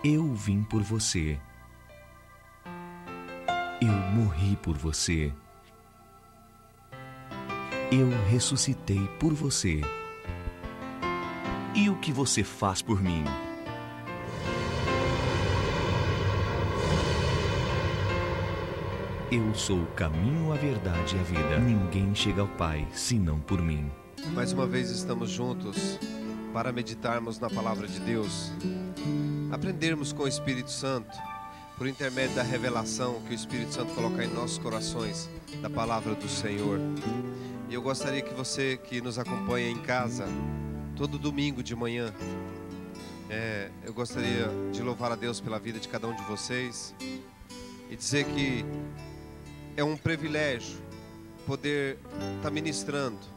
Eu vim por você. Eu morri por você. Eu ressuscitei por você. E o que você faz por mim? Eu sou o caminho, a verdade e a vida. Ninguém chega ao Pai senão por mim. Mais uma vez estamos juntos para meditarmos na palavra de Deus, aprendermos com o Espírito Santo, por intermédio da revelação que o Espírito Santo coloca em nossos corações, da palavra do Senhor. E eu gostaria que você que nos acompanha em casa, todo domingo de manhã, eu gostaria de louvar a Deus pela vida de cada um de vocês e dizer que é um privilégio poder estar ministrando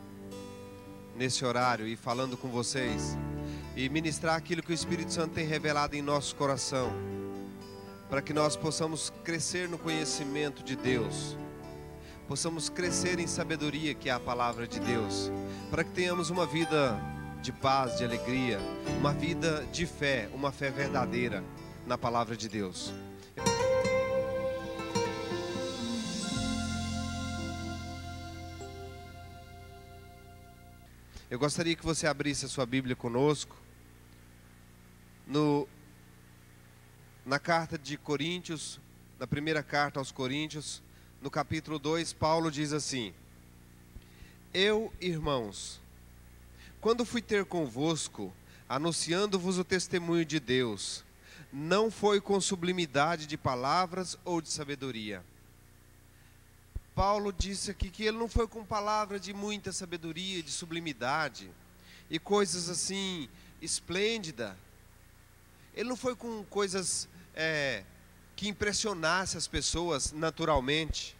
nesse horário e falando com vocês e ministrar aquilo que o Espírito Santo tem revelado em nosso coração, para que nós possamos crescer no conhecimento de Deus, possamos crescer em sabedoria, que é a palavra de Deus, para que tenhamos uma vida de paz, de alegria, uma vida de fé, uma fé verdadeira na palavra de Deus. Eu gostaria que você abrisse a sua Bíblia conosco na carta de Coríntios, na primeira carta aos Coríntios, no capítulo 2, Paulo diz assim: Eu, irmãos, quando fui ter convosco, anunciando-vos o testemunho de Deus, não foi com sublimidade de palavras ou de sabedoria. Paulo disse aqui que ele não foi com palavra de muita sabedoria, de sublimidade e coisas assim esplêndidas. Ele não foi com coisas que impressionassem as pessoas naturalmente.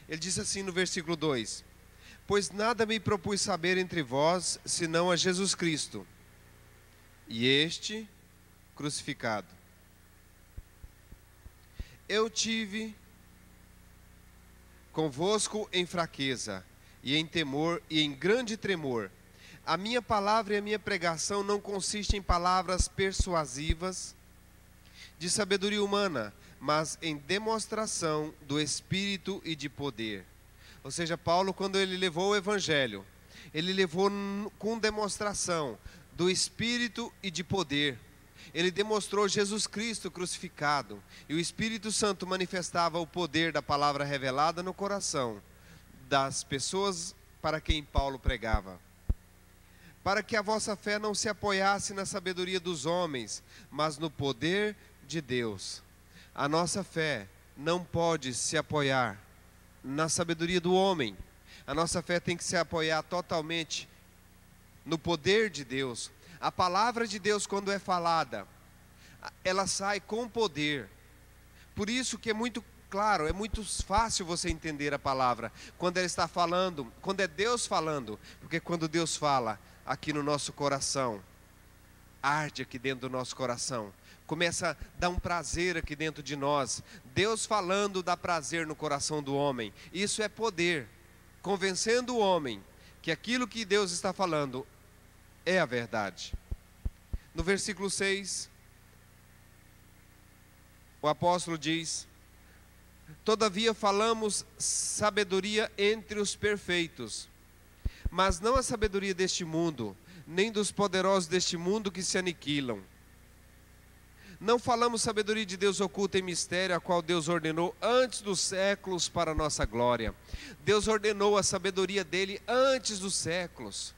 Ele disse assim no versículo 2: Pois nada me propus saber entre vós, senão a Jesus Cristo, e este crucificado. Eu tive convosco em fraqueza, e em temor, e em grande tremor. A minha palavra e a minha pregação não consistem em palavras persuasivas de sabedoria humana, mas em demonstração do Espírito e de poder. Ou seja, Paulo, quando ele levou o Evangelho, ele levou com demonstração do Espírito e de poder. Ele demonstrou Jesus Cristo crucificado, e o Espírito Santo manifestava o poder da palavra revelada no coração das pessoas para quem Paulo pregava. Para que a vossa fé não se apoiasse na sabedoria dos homens, mas no poder de Deus. A nossa fé não pode se apoiar na sabedoria do homem. A nossa fé tem que se apoiar totalmente no poder de Deus. A palavra de Deus, quando é falada, ela sai com poder. Por isso que é muito claro, é muito fácil você entender a palavra quando ela está falando, quando é Deus falando. Porque quando Deus fala aqui no nosso coração, arde aqui dentro do nosso coração, começa a dar um prazer aqui dentro de nós. Deus falando dá prazer no coração do homem. Isso é poder, convencendo o homem que aquilo que Deus está falando é a verdade. No versículo 6, o apóstolo diz: Todavia falamos sabedoria entre os perfeitos, mas não a sabedoria deste mundo, nem dos poderosos deste mundo que se aniquilam. Não falamos sabedoria de Deus oculta em mistério, a qual Deus ordenou antes dos séculos para a nossa glória. Deus ordenou a sabedoria dele antes dos séculos,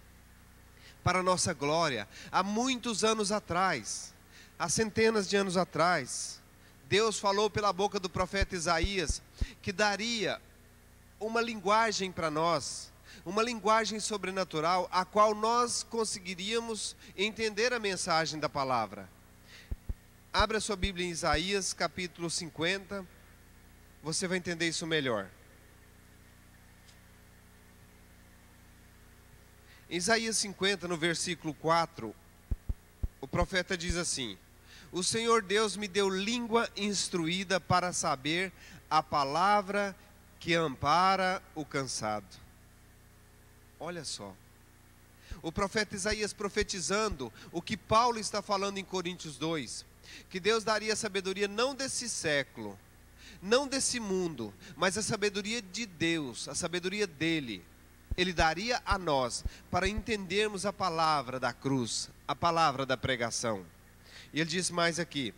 para a nossa glória. Há muitos anos atrás, há centenas de anos atrás, Deus falou pela boca do profeta Isaías que daria uma linguagem para nós, uma linguagem sobrenatural, a qual nós conseguiríamos entender a mensagem da palavra. Abra sua Bíblia em Isaías capítulo 50, você vai entender isso melhor. Em Isaías 50, no versículo 4, o profeta diz assim: O Senhor Deus me deu língua instruída para saber a palavra que ampara o cansado. Olha só, o profeta Isaías profetizando o que Paulo está falando em Coríntios 2. que Deus daria sabedoria não desse século, não desse mundo, mas a sabedoria de Deus, a sabedoria dele. Ele daria a nós para entendermos a palavra da cruz, a palavra da pregação. E ele diz mais aqui: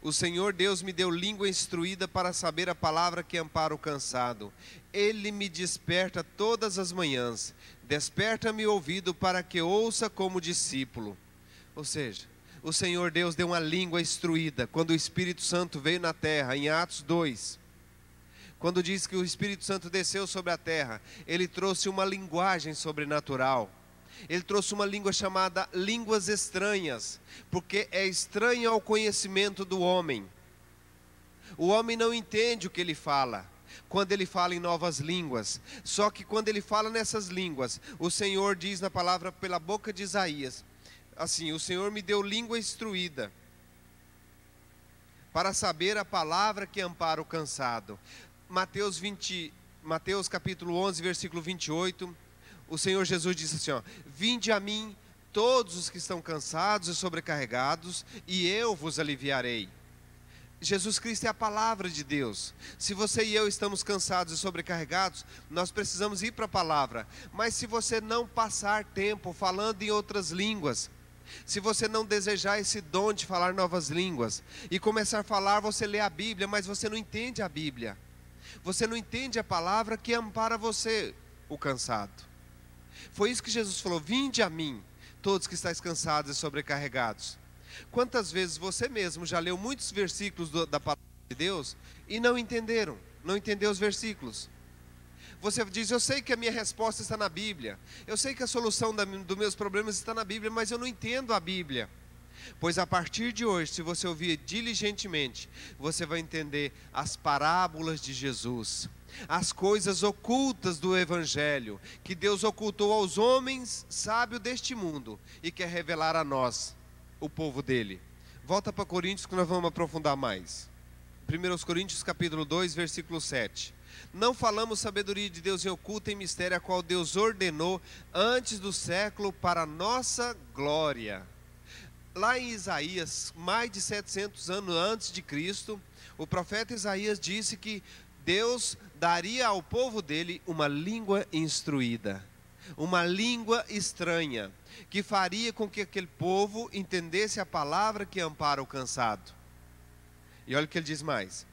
o Senhor Deus me deu língua instruída para saber a palavra que ampara o cansado. Ele me desperta todas as manhãs, desperta-me o ouvido para que ouça como discípulo. Ou seja, o Senhor Deus deu uma língua instruída quando o Espírito Santo veio na terra, em Atos 2. Quando diz que o Espírito Santo desceu sobre a terra, ele trouxe uma linguagem sobrenatural. Ele trouxe uma língua chamada línguas estranhas, porque é estranha ao conhecimento do homem. O homem não entende o que ele fala, quando ele fala em novas línguas. Só que quando ele fala nessas línguas, o Senhor diz na palavra pela boca de Isaías, assim: o Senhor me deu língua instruída, para saber a palavra que ampara o cansado. Mateus capítulo 11, versículo 28, o Senhor Jesus disse assim, ó: vinde a mim todos os que estão cansados e sobrecarregados, e eu vos aliviarei. Jesus Cristo é a palavra de Deus. Se você e eu estamos cansados e sobrecarregados, nós precisamos ir para a palavra. Mas se você não passar tempo falando em outras línguas, se você não desejar esse dom de falar novas línguas, e começar a falar, você lê a Bíblia, mas você não entende a Bíblia. Você não entende a palavra que ampara você, o cansado. Foi isso que Jesus falou: vinde a mim, todos que estáis cansados e sobrecarregados. Quantas vezes você mesmo já leu muitos versículos da palavra de Deus e não entendeu os versículos? Você diz: eu sei que a minha resposta está na Bíblia, eu sei que a solução dos meus problemas está na Bíblia, mas eu não entendo a Bíblia. Pois a partir de hoje, se você ouvir diligentemente, você vai entender as parábolas de Jesus, as coisas ocultas do Evangelho, que Deus ocultou aos homens sábios deste mundo e quer revelar a nós, o povo dele. Volta para Coríntios que nós vamos aprofundar mais. 1 Coríntios capítulo 2, versículo 7. Não falamos sabedoria de Deus em oculta e mistério, a qual Deus ordenou antes do século para a nossa glória. Lá em Isaías, mais de 700 anos antes de Cristo, o profeta Isaías disse que Deus daria ao povo dele uma língua instruída, uma língua estranha, que faria com que aquele povo entendesse a palavra que ampara o cansado. E olha o que ele diz mais: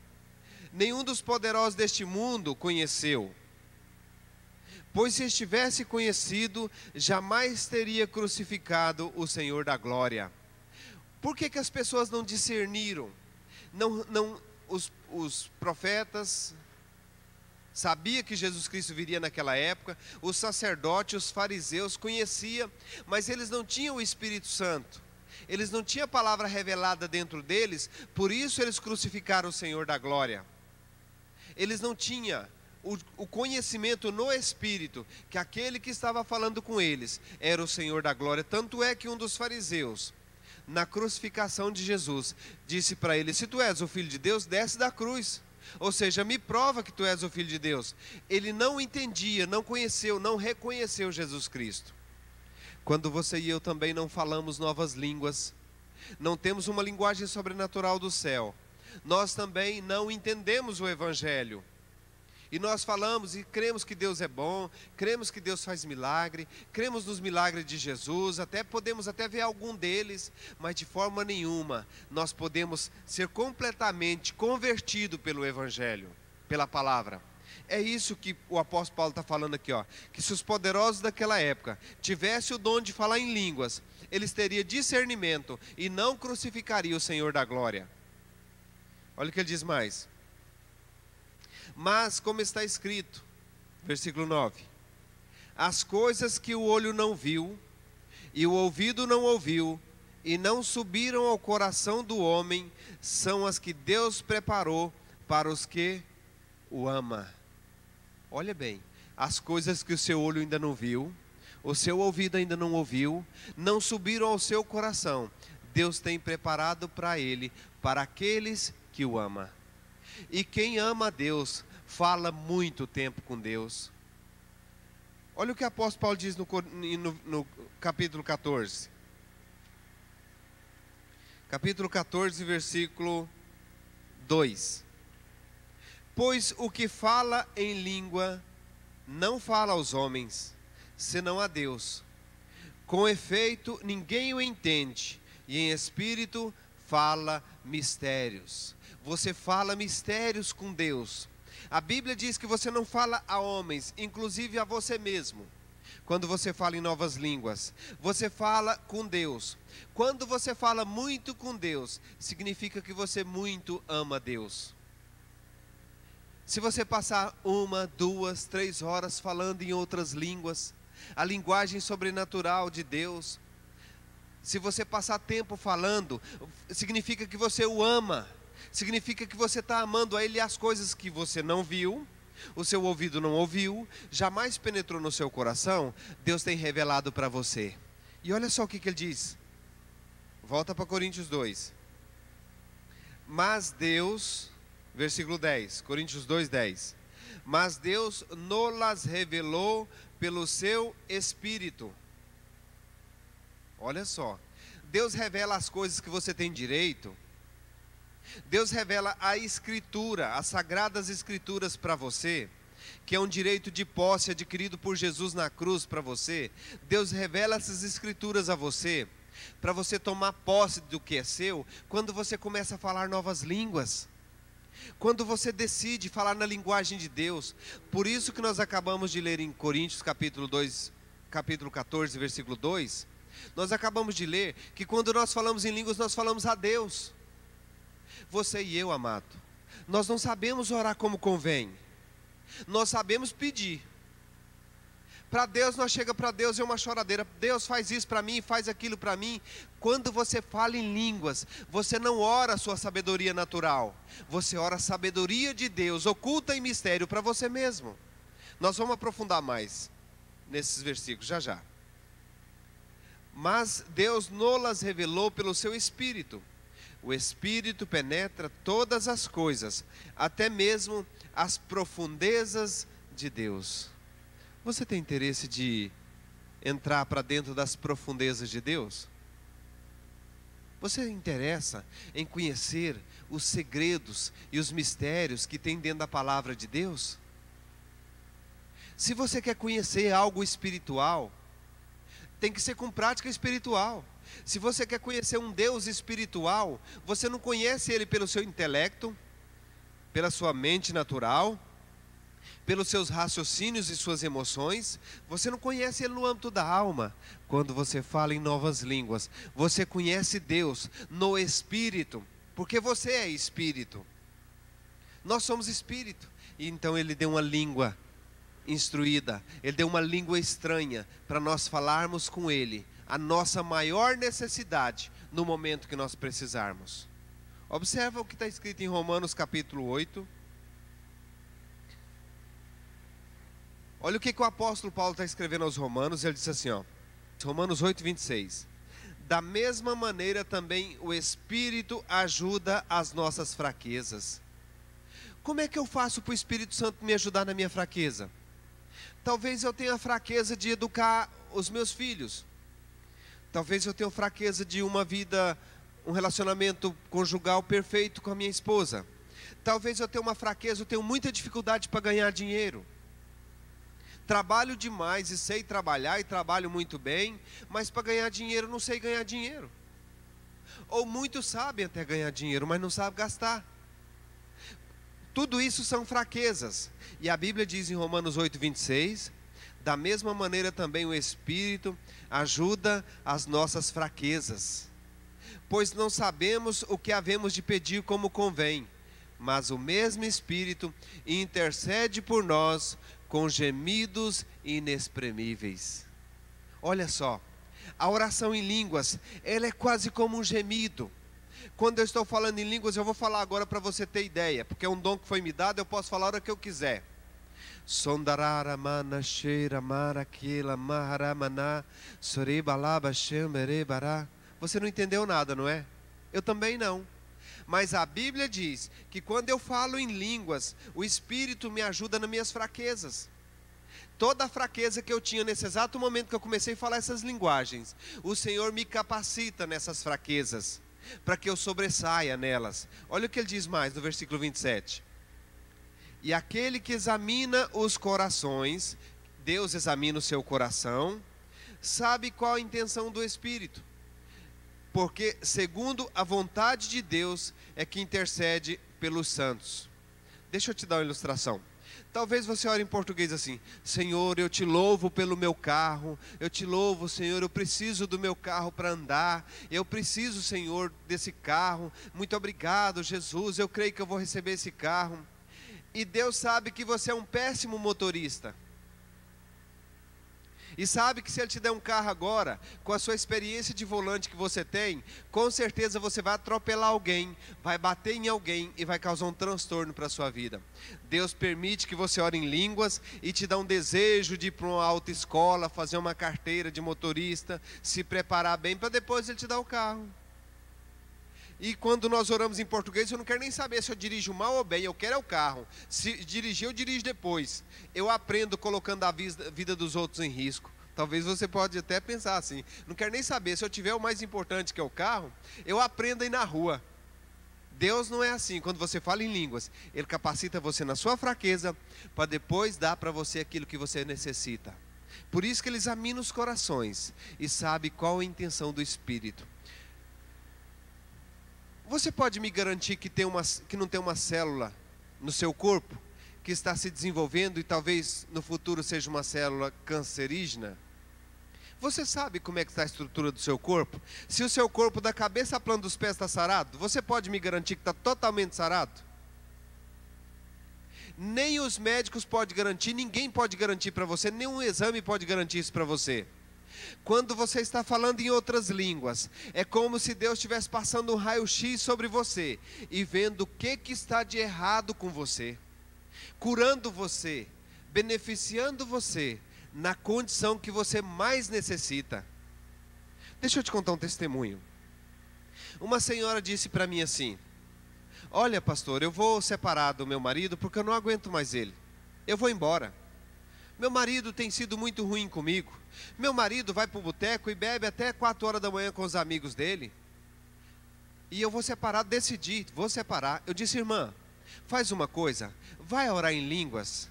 nenhum dos poderosos deste mundo conheceu, pois se estivesse conhecido, jamais teria crucificado o Senhor da glória. Por que as pessoas não discerniram? Os profetas sabiam que Jesus Cristo viria naquela época, os sacerdotes, os fariseus conheciam, mas eles não tinham o Espírito Santo, eles não tinham a palavra revelada dentro deles, por isso eles crucificaram o Senhor da glória. Eles não tinham o conhecimento no Espírito, que aquele que estava falando com eles era o Senhor da glória. Tanto é que um dos fariseus, na crucificação de Jesus, disse para ele: se tu és o Filho de Deus, desce da cruz. Ou seja, me prova que tu és o Filho de Deus. Ele não entendia, não conheceu, não reconheceu Jesus Cristo. Quando você e eu também não falamos novas línguas, não temos uma linguagem sobrenatural do céu, nós também não entendemos o Evangelho. E nós falamos e cremos que Deus é bom, cremos que Deus faz milagre, cremos nos milagres de Jesus, podemos até ver algum deles, mas de forma nenhuma nós podemos ser completamente convertidos pelo Evangelho, pela palavra. É isso que o apóstolo Paulo está falando aqui, ó, que se os poderosos daquela época tivessem o dom de falar em línguas, eles teriam discernimento e não crucificariam o Senhor da glória. Olha o que ele diz mais: mas como está escrito, versículo 9, as coisas que o olho não viu, e o ouvido não ouviu, e não subiram ao coração do homem, são as que Deus preparou para os que o ama. Olha bem, as coisas que o seu olho ainda não viu, o seu ouvido ainda não ouviu, não subiram ao seu coração, Deus tem preparado para ele, para aqueles que o ama. E quem ama a Deus, fala muito tempo com Deus. Olha o que o apóstolo Paulo diz no capítulo 14. capítulo 14, versículo 2. Pois o que fala em língua não fala aos homens, senão a Deus. Com efeito, ninguém o entende, e em espírito fala mistérios. Você fala mistérios com Deus. A Bíblia diz que você não fala a homens, inclusive a você mesmo. Quando você fala em novas línguas, você fala com Deus. Quando você fala muito com Deus, significa que você muito ama Deus. Se você passar 1, 2, 3 horas falando em outras línguas, a linguagem sobrenatural de Deus, se você passar tempo falando, significa que você o ama. Significa que você está amando a Ele, as coisas que você não viu, o seu ouvido não ouviu, jamais penetrou no seu coração, Deus tem revelado para você. E olha só o que ele diz. Volta para Coríntios 2. Mas Deus, versículo 10, Coríntios 2, 10. Mas Deus nos revelou pelo seu Espírito. Olha só. Deus revela as coisas que você tem direito. Deus revela a Escritura, as Sagradas Escrituras para você, que é um direito de posse adquirido por Jesus na cruz para você. Deus revela essas Escrituras a você, para você tomar posse do que é seu, quando você começa a falar novas línguas. Quando você decide falar na linguagem de Deus. Por isso que nós acabamos de ler em Coríntios capítulo 14, versículo 2. Nós acabamos de ler que quando nós falamos em línguas, nós falamos a Deus. Você e eu, amado, nós não sabemos orar como convém. Nós sabemos pedir. Para Deus, nós chega para Deus, é uma choradeira. Deus faz isso para mim, faz aquilo para mim. Quando você fala em línguas, você não ora a sua sabedoria natural. Você ora a sabedoria de Deus, oculta em mistério para você mesmo. Nós vamos aprofundar mais nesses versículos, já já. Mas Deus nos revelou pelo seu Espírito. O Espírito penetra todas as coisas, até mesmo as profundezas de Deus. Você tem interesse de entrar para dentro das profundezas de Deus? Você interessa em conhecer os segredos e os mistérios que tem dentro da palavra de Deus? Se você quer conhecer algo espiritual, tem que ser com prática espiritual. Se você quer conhecer um Deus espiritual, você não conhece Ele pelo seu intelecto, pela sua mente natural, pelos seus raciocínios e suas emoções. Você não conhece Ele no âmbito da alma. Quando você fala em novas línguas, você conhece Deus no Espírito, porque você é Espírito. Nós somos Espírito. E então Ele deu uma língua instruída, Ele deu uma língua estranha para nós falarmos com Ele a nossa maior necessidade no momento que nós precisarmos. Observa o que está escrito em Romanos capítulo 8. Olha o que o apóstolo Paulo está escrevendo aos Romanos. Ele diz assim, Romanos 8, 26. Da mesma maneira também o Espírito ajuda as nossas fraquezas. Como é que eu faço para o Espírito Santo me ajudar na minha fraqueza? Talvez eu tenha a fraqueza de educar os meus filhos. Talvez eu tenha fraqueza de uma vida, um relacionamento conjugal perfeito com a minha esposa. Talvez eu tenha uma fraqueza, eu tenho muita dificuldade para ganhar dinheiro. Trabalho demais e sei trabalhar e trabalho muito bem, mas para ganhar dinheiro não sei ganhar dinheiro. Ou muitos sabem até ganhar dinheiro, mas não sabem gastar. Tudo isso são fraquezas. E a Bíblia diz em Romanos 8, 26, da mesma maneira também o Espírito ajuda as nossas fraquezas. Pois não sabemos o que havemos de pedir como convém, mas o mesmo Espírito intercede por nós com gemidos inexprimíveis. Olha só, a oração em línguas, ela é quase como um gemido. Quando eu estou falando em línguas, eu vou falar agora para você ter ideia, porque é um dom que foi me dado, eu posso falar a hora que eu quiser. Sondarara mana cheira maraquila maharamana soribalaba shemerebará. Você não entendeu nada, não é? Eu também não. Mas a Bíblia diz que quando eu falo em línguas, o Espírito me ajuda nas minhas fraquezas. Toda a fraqueza que eu tinha nesse exato momento que eu comecei a falar essas linguagens, o Senhor me capacita nessas fraquezas. para que eu sobressaia nelas. Olha o que ele diz mais no versículo 27. E aquele que examina os corações, Deus examina o seu coração, sabe qual a intenção do Espírito, porque segundo a vontade de Deus é que intercede pelos santos. Deixa eu te dar uma ilustração. Talvez você ore em português assim: Senhor, eu te louvo pelo meu carro, eu te louvo, Senhor, eu preciso do meu carro para andar, eu preciso, Senhor, desse carro, muito obrigado, Jesus, eu creio que eu vou receber esse carro. E Deus sabe que você é um péssimo motorista, e sabe que se Ele te der um carro agora, com a sua experiência de volante que você tem, com certeza você vai atropelar alguém, vai bater em alguém e vai causar um transtorno para a sua vida. Deus permite que você ore em línguas e te dá um desejo de ir para uma autoescola, fazer uma carteira de motorista, se preparar bem para depois Ele te dar o carro. E quando nós oramos em português, eu não quero nem saber se eu dirijo mal ou bem, eu quero é o carro. Se dirigir, eu dirijo depois. Eu aprendo colocando a vida dos outros em risco. Talvez você pode até pensar assim: não quero nem saber, se eu tiver o mais importante que é o carro, eu aprendo aí na rua. Deus não é assim. Quando você fala em línguas, Ele capacita você na sua fraqueza, para depois dar para você aquilo que você necessita. Por isso que Ele examina os corações e sabe qual a intenção do Espírito. Você pode me garantir que não tem uma célula no seu corpo que está se desenvolvendo e talvez no futuro seja uma célula cancerígena? Você sabe como é que está a estrutura do seu corpo? Se o seu corpo da cabeça à planta dos pés está sarado, você pode me garantir que está totalmente sarado? Nem os médicos podem garantir, ninguém pode garantir para você, nenhum exame pode garantir isso para você. Quando você está falando em outras línguas, é como se Deus estivesse passando um raio-x sobre você e vendo o que está de errado com você, curando você, beneficiando você na condição que você mais necessita. Deixa eu te contar um testemunho. Uma senhora disse para mim assim: olha, pastor, eu vou separar do meu marido porque eu não aguento mais ele, eu vou embora. Meu marido tem sido muito ruim comigo. Meu marido vai para o boteco e bebe até 4 horas da manhã com os amigos dele. E eu vou separar, decidi, vou separar. Eu disse: irmã, faz uma coisa, vai orar em línguas,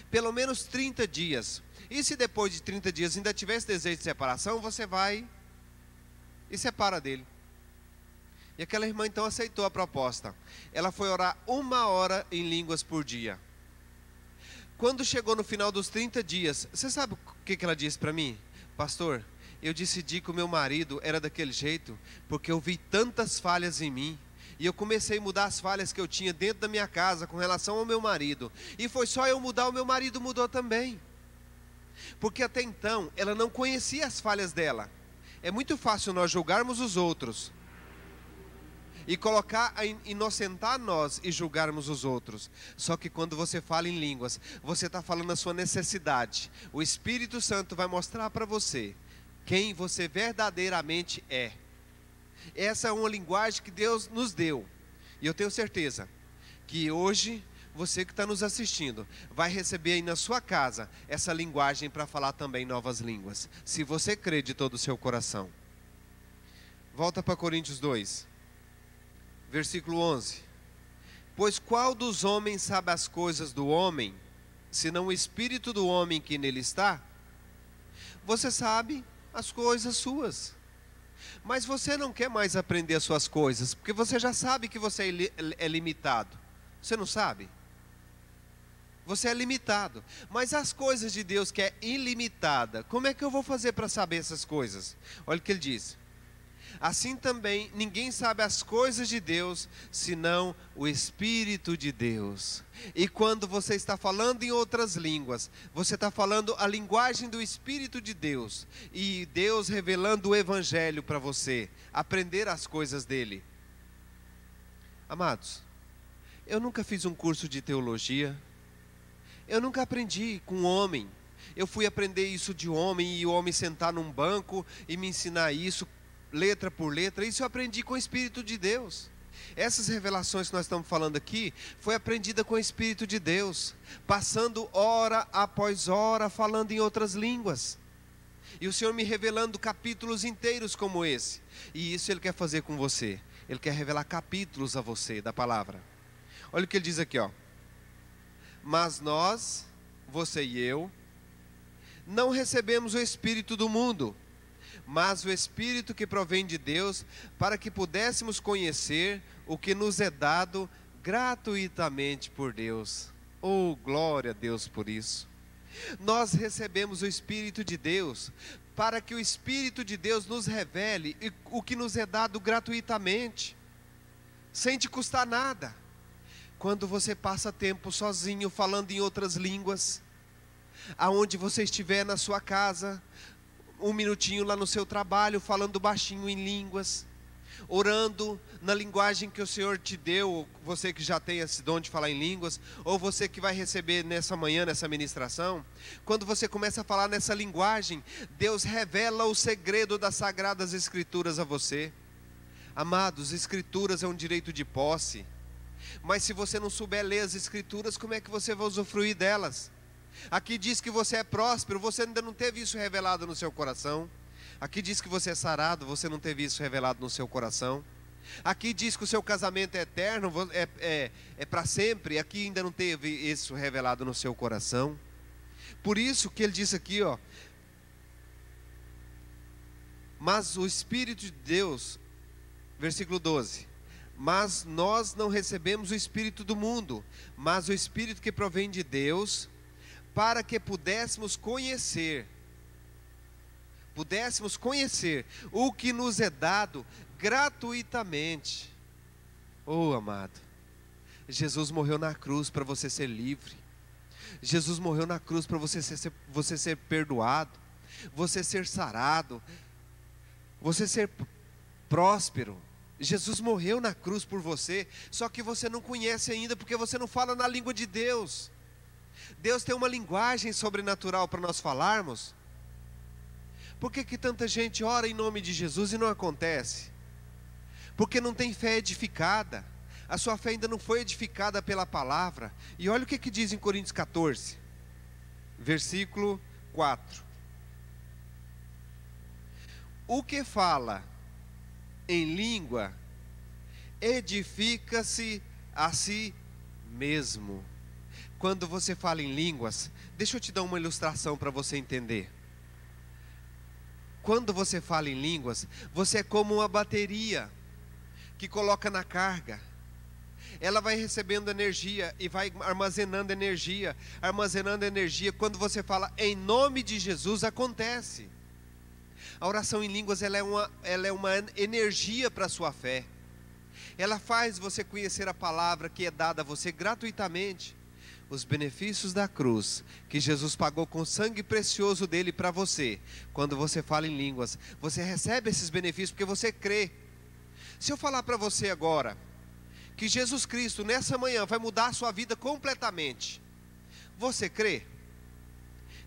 pelo menos 30 dias. E se depois de 30 dias ainda tiver esse desejo de separação, você vai e separa dele. E aquela irmã então aceitou a proposta. Ela foi orar 1 hora em línguas por dia. Quando chegou no final dos 30 dias, você sabe o que ela disse para mim? Pastor, eu decidi que o meu marido era daquele jeito, porque eu vi tantas falhas em mim, e eu comecei a mudar as falhas que eu tinha dentro da minha casa, com relação ao meu marido, e foi só eu mudar, o meu marido mudou também, porque até então, ela não conhecia as falhas dela. É muito fácil nós julgarmos os outros, e inocentar nós e julgarmos os outros. Só que quando você fala em línguas, você está falando a sua necessidade. O Espírito Santo vai mostrar para você quem você verdadeiramente é. Essa é uma linguagem que Deus nos deu. E eu tenho certeza que hoje, você que está nos assistindo, vai receber aí na sua casa essa linguagem para falar também novas línguas, se você crê de todo o seu coração. Volta para Coríntios 2. Versículo 11. Pois qual dos homens sabe as coisas do homem, senão o espírito do homem que nele está? Você sabe as coisas suas, mas você não quer mais aprender as suas coisas, porque você já sabe que você é limitado. Você não sabe? Você é limitado, mas as coisas de Deus que é ilimitada, como é que eu vou fazer para saber essas coisas? Olha o que ele diz: assim também ninguém sabe as coisas de Deus, senão o Espírito de Deus. E quando você está falando em outras línguas, você está falando a linguagem do Espírito de Deus, e Deus revelando o Evangelho para você, aprender as coisas dele. Amados, eu nunca fiz um curso de teologia, eu nunca aprendi com homem. Eu fui aprender isso de homem, e o homem sentar num banco e me ensinar isso, letra por letra. Isso eu aprendi com o Espírito de Deus. Essas revelações que nós estamos falando aqui, foi aprendida com o Espírito de Deus, passando hora após hora, falando em outras línguas. E o Senhor me revelando capítulos inteiros como esse. E isso Ele quer fazer com você. Ele quer revelar capítulos a você da palavra. Olha o que Ele diz aqui, ó. Mas nós, você e eu, não recebemos o Espírito do mundo, mas o Espírito que provém de Deus, para que pudéssemos conhecer o que nos é dado gratuitamente por Deus. Oh, glória a Deus por isso. Nós recebemos o Espírito de Deus, para que o Espírito de Deus nos revele o que nos é dado gratuitamente, sem te custar nada. Quando você passa tempo sozinho, falando em outras línguas, aonde você estiver na sua casa, um minutinho lá no seu trabalho, falando baixinho em línguas, orando na linguagem que o Senhor te deu, você que já tem esse dom de falar em línguas, ou você que vai receber nessa manhã, nessa ministração, quando você começa a falar nessa linguagem, Deus revela o segredo das Sagradas Escrituras a você. Amados, Escrituras é um direito de posse, mas se você não souber ler as Escrituras, como é que você vai usufruir delas? Aqui diz que você é próspero, você ainda não teve isso revelado no seu coração. Aqui diz que você é sarado, você não teve isso revelado no seu coração. Aqui diz que o seu casamento é eterno, é para sempre. Aqui ainda não teve isso revelado no seu coração. Por isso que ele diz aqui, ó. Mas o Espírito de Deus, versículo 12. Mas nós não recebemos o Espírito do mundo, mas o Espírito que provém de Deus, para que pudéssemos conhecer o que nos é dado gratuitamente. Oh, amado, Jesus morreu na cruz para você ser livre. Jesus morreu na cruz para você ser perdoado, você ser sarado, você ser próspero. Jesus morreu na cruz por você, só que você não conhece ainda, porque você não fala na língua de Deus. Deus tem uma linguagem sobrenatural para nós falarmos. Por que tanta gente ora em nome de Jesus e não acontece? Porque não tem fé edificada. A sua fé ainda não foi edificada pela palavra. E olha o que diz em Coríntios 14, versículo 4. O que fala em língua edifica-se a si mesmo. Quando você fala em línguas, deixa eu te dar uma ilustração para você entender. Quando você fala em línguas, você é como uma bateria que coloca na carga. Ela vai recebendo energia e vai armazenando energia, Quando você fala em nome de Jesus, acontece. A oração em línguas, ela é uma energia para a sua fé. Ela faz você conhecer a palavra que é dada a você gratuitamente. Os benefícios da cruz, que Jesus pagou com o sangue precioso dele para você. Quando você fala em línguas, você recebe esses benefícios porque você crê. Se eu falar para você agora que Jesus Cristo nessa manhã vai mudar a sua vida completamente, você crê?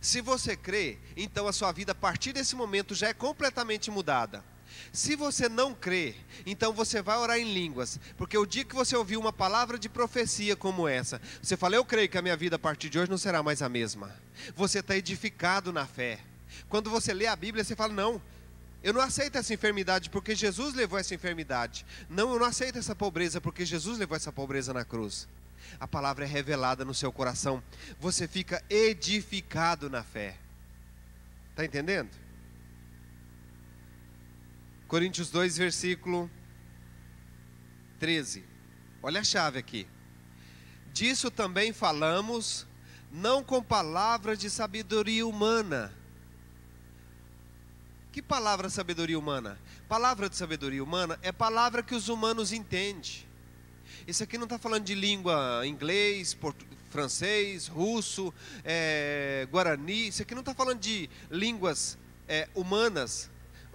Se você crê, então a sua vida a partir desse momento já é completamente mudada. Se você não crê, então você vai orar em línguas, porque o dia que você ouvir uma palavra de profecia como essa, você fala, eu creio que a minha vida a partir de hoje não será mais a mesma. Você está edificado na fé. Quando você lê a Bíblia, você fala, não, eu não aceito essa enfermidade porque Jesus levou essa enfermidade. Não, eu não aceito essa pobreza porque Jesus levou essa pobreza na cruz. A palavra é revelada no seu coração, você fica edificado na fé. Está entendendo? Coríntios 2, versículo 13. Olha a chave aqui. Disso também falamos, não com palavras de sabedoria humana. Que palavra sabedoria humana? Palavra de sabedoria humana é palavra que os humanos entendem. Isso aqui não está falando de língua inglês, francês, russo, guarani. Isso aqui não está falando de línguas humanas.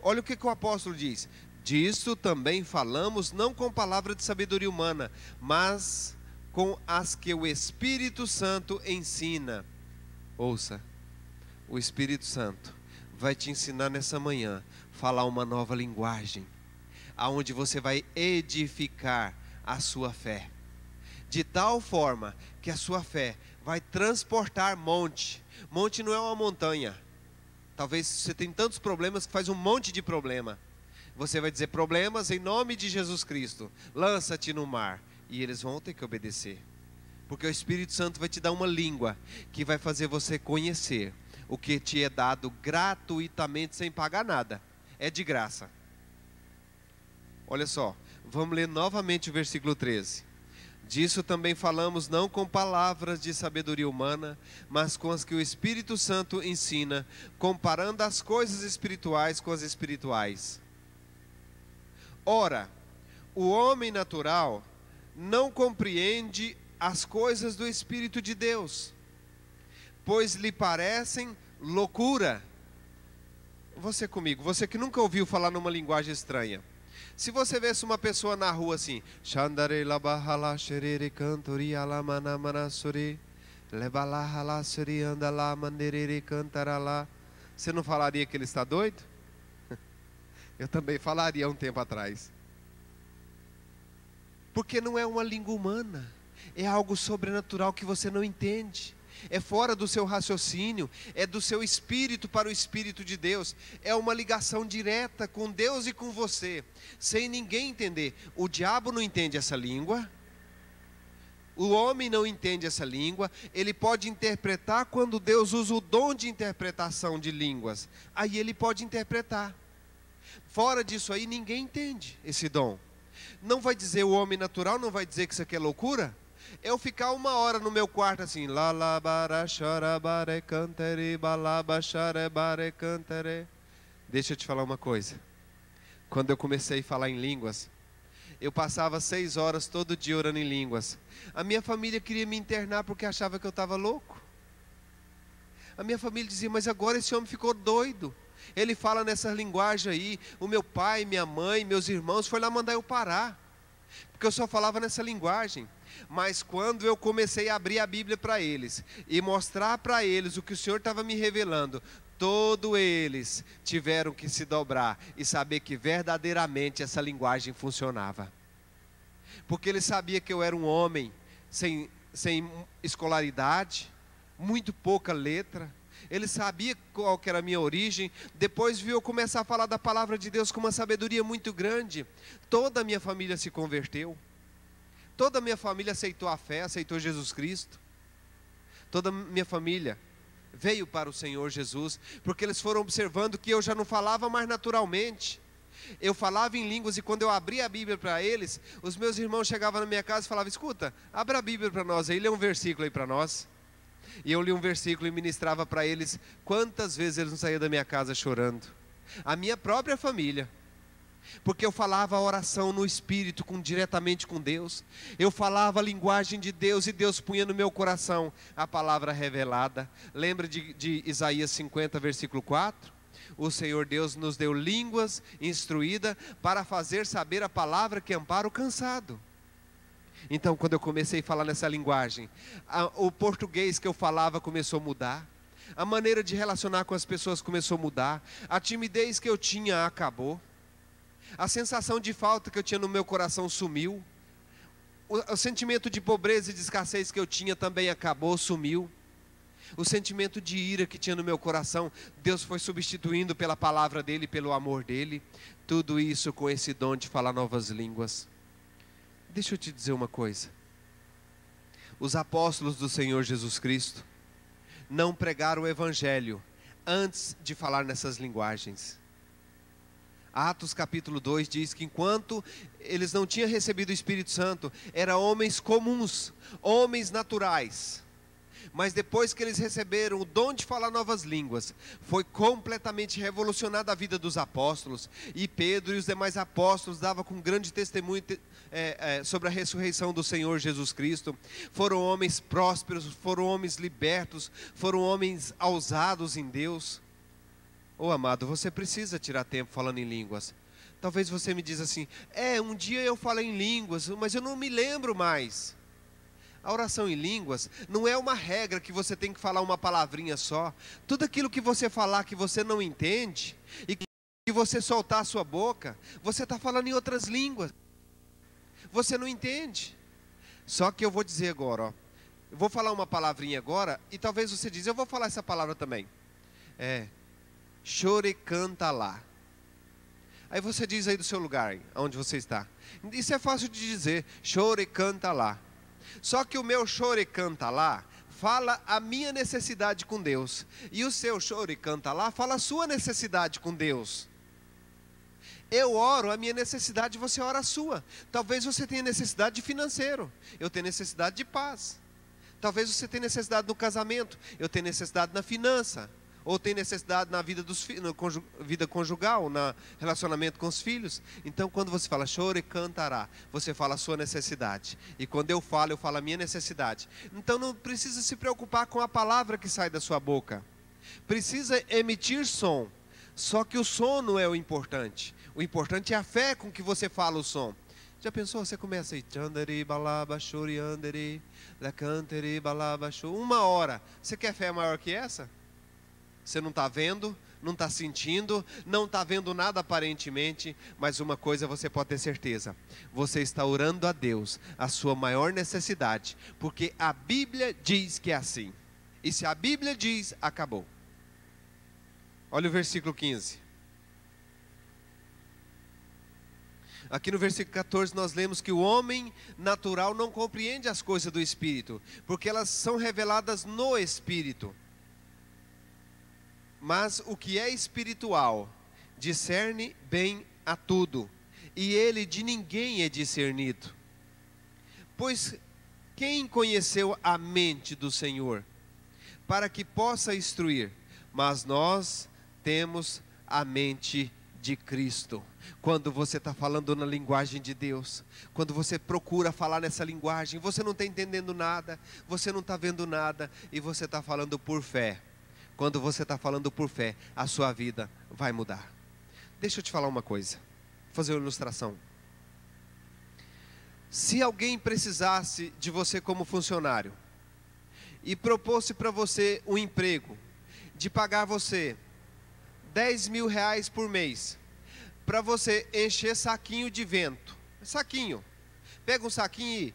Olha o que o apóstolo diz. Disso também falamos, não com palavra de sabedoria humana, mas com as que o Espírito Santo ensina. Ouça, o Espírito Santo vai te ensinar nessa manhã a falar uma nova linguagem, aonde você vai edificar a sua fé, de tal forma que a sua fé vai transportar monte. Monte não é uma montanha, Talvez você tenha tantos problemas que faz um monte de problema. Você vai dizer: problemas em nome de Jesus Cristo, lança-te no mar. E eles vão ter que obedecer. Porque o Espírito Santo vai te dar uma língua que vai fazer você conhecer o que te é dado gratuitamente, sem pagar nada. É de graça. Olha só, vamos ler novamente o versículo 13. Disso também falamos não com palavras de sabedoria humana, mas com as que o Espírito Santo ensina, comparando as coisas espirituais com as espirituais. Ora, o homem natural não compreende as coisas do Espírito de Deus, pois lhe parecem loucura. Você comigo, você que nunca ouviu falar numa linguagem estranha. Se você vesse uma pessoa na rua assim, você não falaria que ele está doido? Eu também falaria há um tempo atrás. Porque não é uma língua humana, é algo sobrenatural que você não entende. É fora do seu raciocínio, é do seu espírito para o Espírito de Deus. É uma ligação direta com Deus e com você, sem ninguém entender. O diabo não entende essa língua, o homem não entende essa língua. Ele pode interpretar quando Deus usa o dom de interpretação de línguas. Aí ele pode interpretar. Fora disso aí, ninguém entende esse dom. Não vai dizer, o homem natural não vai dizer que isso aqui é loucura? Eu ficar 1 hora no meu quarto assim, deixa eu te falar uma coisa. Quando eu comecei a falar em línguas, eu passava 6 horas todo dia orando em línguas. A minha família queria me internar porque achava que eu estava louco. A minha família dizia: mas agora esse homem ficou doido. Ele fala nessa linguagem aí. O meu pai, minha mãe, meus irmãos foi lá mandar eu parar, porque eu só falava nessa linguagem. Mas quando eu comecei a abrir a Bíblia para eles e mostrar para eles o que o Senhor estava me revelando, todos eles tiveram que se dobrar e saber que verdadeiramente essa linguagem funcionava. Porque eles sabiam que eu era um homem sem escolaridade, muito pouca letra. Ele sabia qual que era a minha origem. Depois viu eu começar a falar da palavra de Deus com uma sabedoria muito grande. Toda a minha família se converteu. Toda a minha família aceitou a fé, aceitou Jesus Cristo. Toda a minha família veio para o Senhor Jesus, porque eles foram observando que eu já não falava mais naturalmente. Eu falava em línguas, e quando eu abria a Bíblia para eles, os meus irmãos chegavam na minha casa e falavam: escuta, abra a Bíblia para nós aí, lê um versículo aí para nós. E eu li um versículo e ministrava para eles. Quantas vezes eles não saíam da minha casa chorando? A minha própria família. Porque eu falava a oração no Espírito, diretamente com Deus. Eu falava a linguagem de Deus, e Deus punha no meu coração a palavra revelada. Lembra de Isaías 50, versículo 4? O Senhor Deus nos deu línguas instruídas para fazer saber a palavra que ampara o cansado. Então, quando eu comecei a falar nessa linguagem, o português que eu falava começou a mudar. A maneira de relacionar com as pessoas começou a mudar. A timidez que eu tinha acabou. A sensação de falta que eu tinha no meu coração sumiu. O sentimento de pobreza e de escassez que eu tinha também acabou, sumiu. O sentimento de ira que tinha no meu coração, Deus foi substituindo pela palavra dEle, pelo amor dEle. Tudo isso com esse dom de falar novas línguas. Deixa eu te dizer uma coisa. Os apóstolos do Senhor Jesus Cristo não pregaram o Evangelho antes de falar nessas linguagens. Atos capítulo 2 diz que enquanto eles não tinham recebido o Espírito Santo, eram homens comuns, homens naturais. Mas depois que eles receberam o dom de falar novas línguas, foi completamente revolucionada a vida dos apóstolos. E Pedro e os demais apóstolos davam com grande testemunho sobre a ressurreição do Senhor Jesus Cristo. Foram homens prósperos, foram homens libertos, foram homens ousados em Deus. Amado, você precisa tirar tempo falando em línguas. Talvez você me diz assim: um dia eu falei em línguas, mas eu não me lembro mais. A oração em línguas não é uma regra que você tem que falar uma palavrinha só. Tudo aquilo que você falar que você não entende, e que você soltar a sua boca, você está falando em outras línguas. Você não entende. Só que eu vou dizer agora, eu vou falar uma palavrinha agora, e talvez você diz: eu vou falar essa palavra também. chore, canta lá. Aí você diz aí do seu lugar, onde você está. Isso é fácil de dizer, chore, canta lá. Só que o meu chore, canta lá, fala a minha necessidade com Deus. E o seu chore, canta lá, fala a sua necessidade com Deus. Eu oro a minha necessidade, você ora a sua. Talvez você tenha necessidade de financeiro, eu tenho necessidade de paz. Talvez você tenha necessidade no casamento, eu tenho necessidade na finança. Ou tem necessidade na vida vida conjugal, no relacionamento com os filhos. Então quando você fala chore, cantará, você fala a sua necessidade. E quando eu falo a minha necessidade. Então não precisa se preocupar com a palavra que sai da sua boca. Precisa emitir som. Só que o som não é o importante. O importante é a fé com que você fala o som. Já pensou? Você começa aí, uma hora. Você quer fé maior que essa? Você não está vendo, não está sentindo, não está vendo nada aparentemente, mas uma coisa você pode ter certeza: você está orando a Deus a sua maior necessidade, porque a Bíblia diz que é assim. E se a Bíblia diz, acabou. Olha o versículo 15. Aqui no versículo 14 nós lemos que o homem natural não compreende as coisas do Espírito, porque elas são reveladas no Espírito. Mas o que é espiritual discerne bem a tudo, e ele de ninguém é discernido. Pois quem conheceu a mente do Senhor, para que possa instruir? Mas nós temos a mente de Cristo. Quando você está falando na linguagem de Deus, quando você procura falar nessa linguagem, você não está entendendo nada, você não está vendo nada, e você está falando por fé. Quando você está falando por fé, a sua vida vai mudar. Deixa eu te falar uma coisa, vou fazer uma ilustração. Se alguém precisasse de você como funcionário, e propôs para você um emprego, de pagar você 10 mil reais por mês, para você encher saquinho de vento. Saquinho, pega um saquinho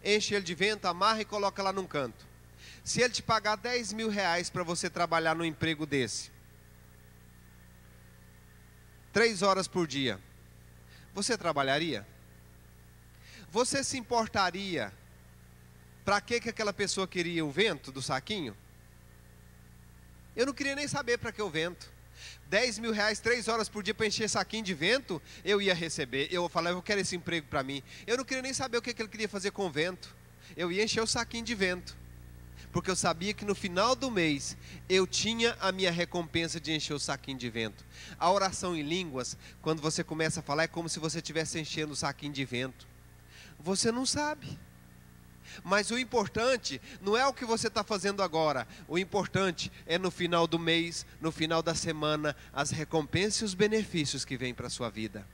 e enche ele de vento, amarra e coloca lá num canto. Se ele te pagar 10 mil reais para você trabalhar no emprego desse, 3 horas por dia, você trabalharia? Você se importaria para que aquela pessoa queria o vento do saquinho? Eu não queria nem saber para que o vento. 10 mil reais, 3 horas por dia para encher saquinho de vento, eu ia receber. Eu falava, eu quero esse emprego para mim. Eu não queria nem saber o que ele queria fazer com o vento. Eu ia encher o saquinho de vento. Porque eu sabia que no final do mês eu tinha a minha recompensa de encher o saquinho de vento. A oração em línguas, quando você começa a falar, é como se você estivesse enchendo o saquinho de vento. Você não sabe. Mas o importante não é o que você está fazendo agora. O importante é no final do mês, no final da semana, as recompensas e os benefícios que vêm para a sua vida.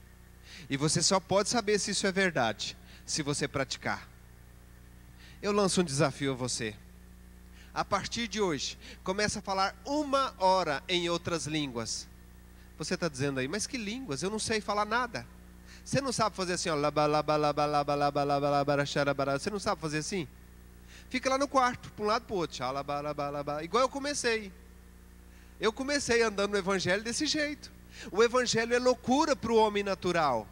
E você só pode saber se isso é verdade se você praticar. Eu lanço um desafio a você. A partir de hoje, começa a falar 1 hora em outras línguas. Você está dizendo aí, mas que línguas? Eu não sei falar nada. Você não sabe fazer assim, ó, você não sabe fazer assim? Fica lá no quarto, para um lado e para o outro, igual eu comecei. Eu comecei andando no Evangelho desse jeito. O Evangelho é loucura para o homem natural,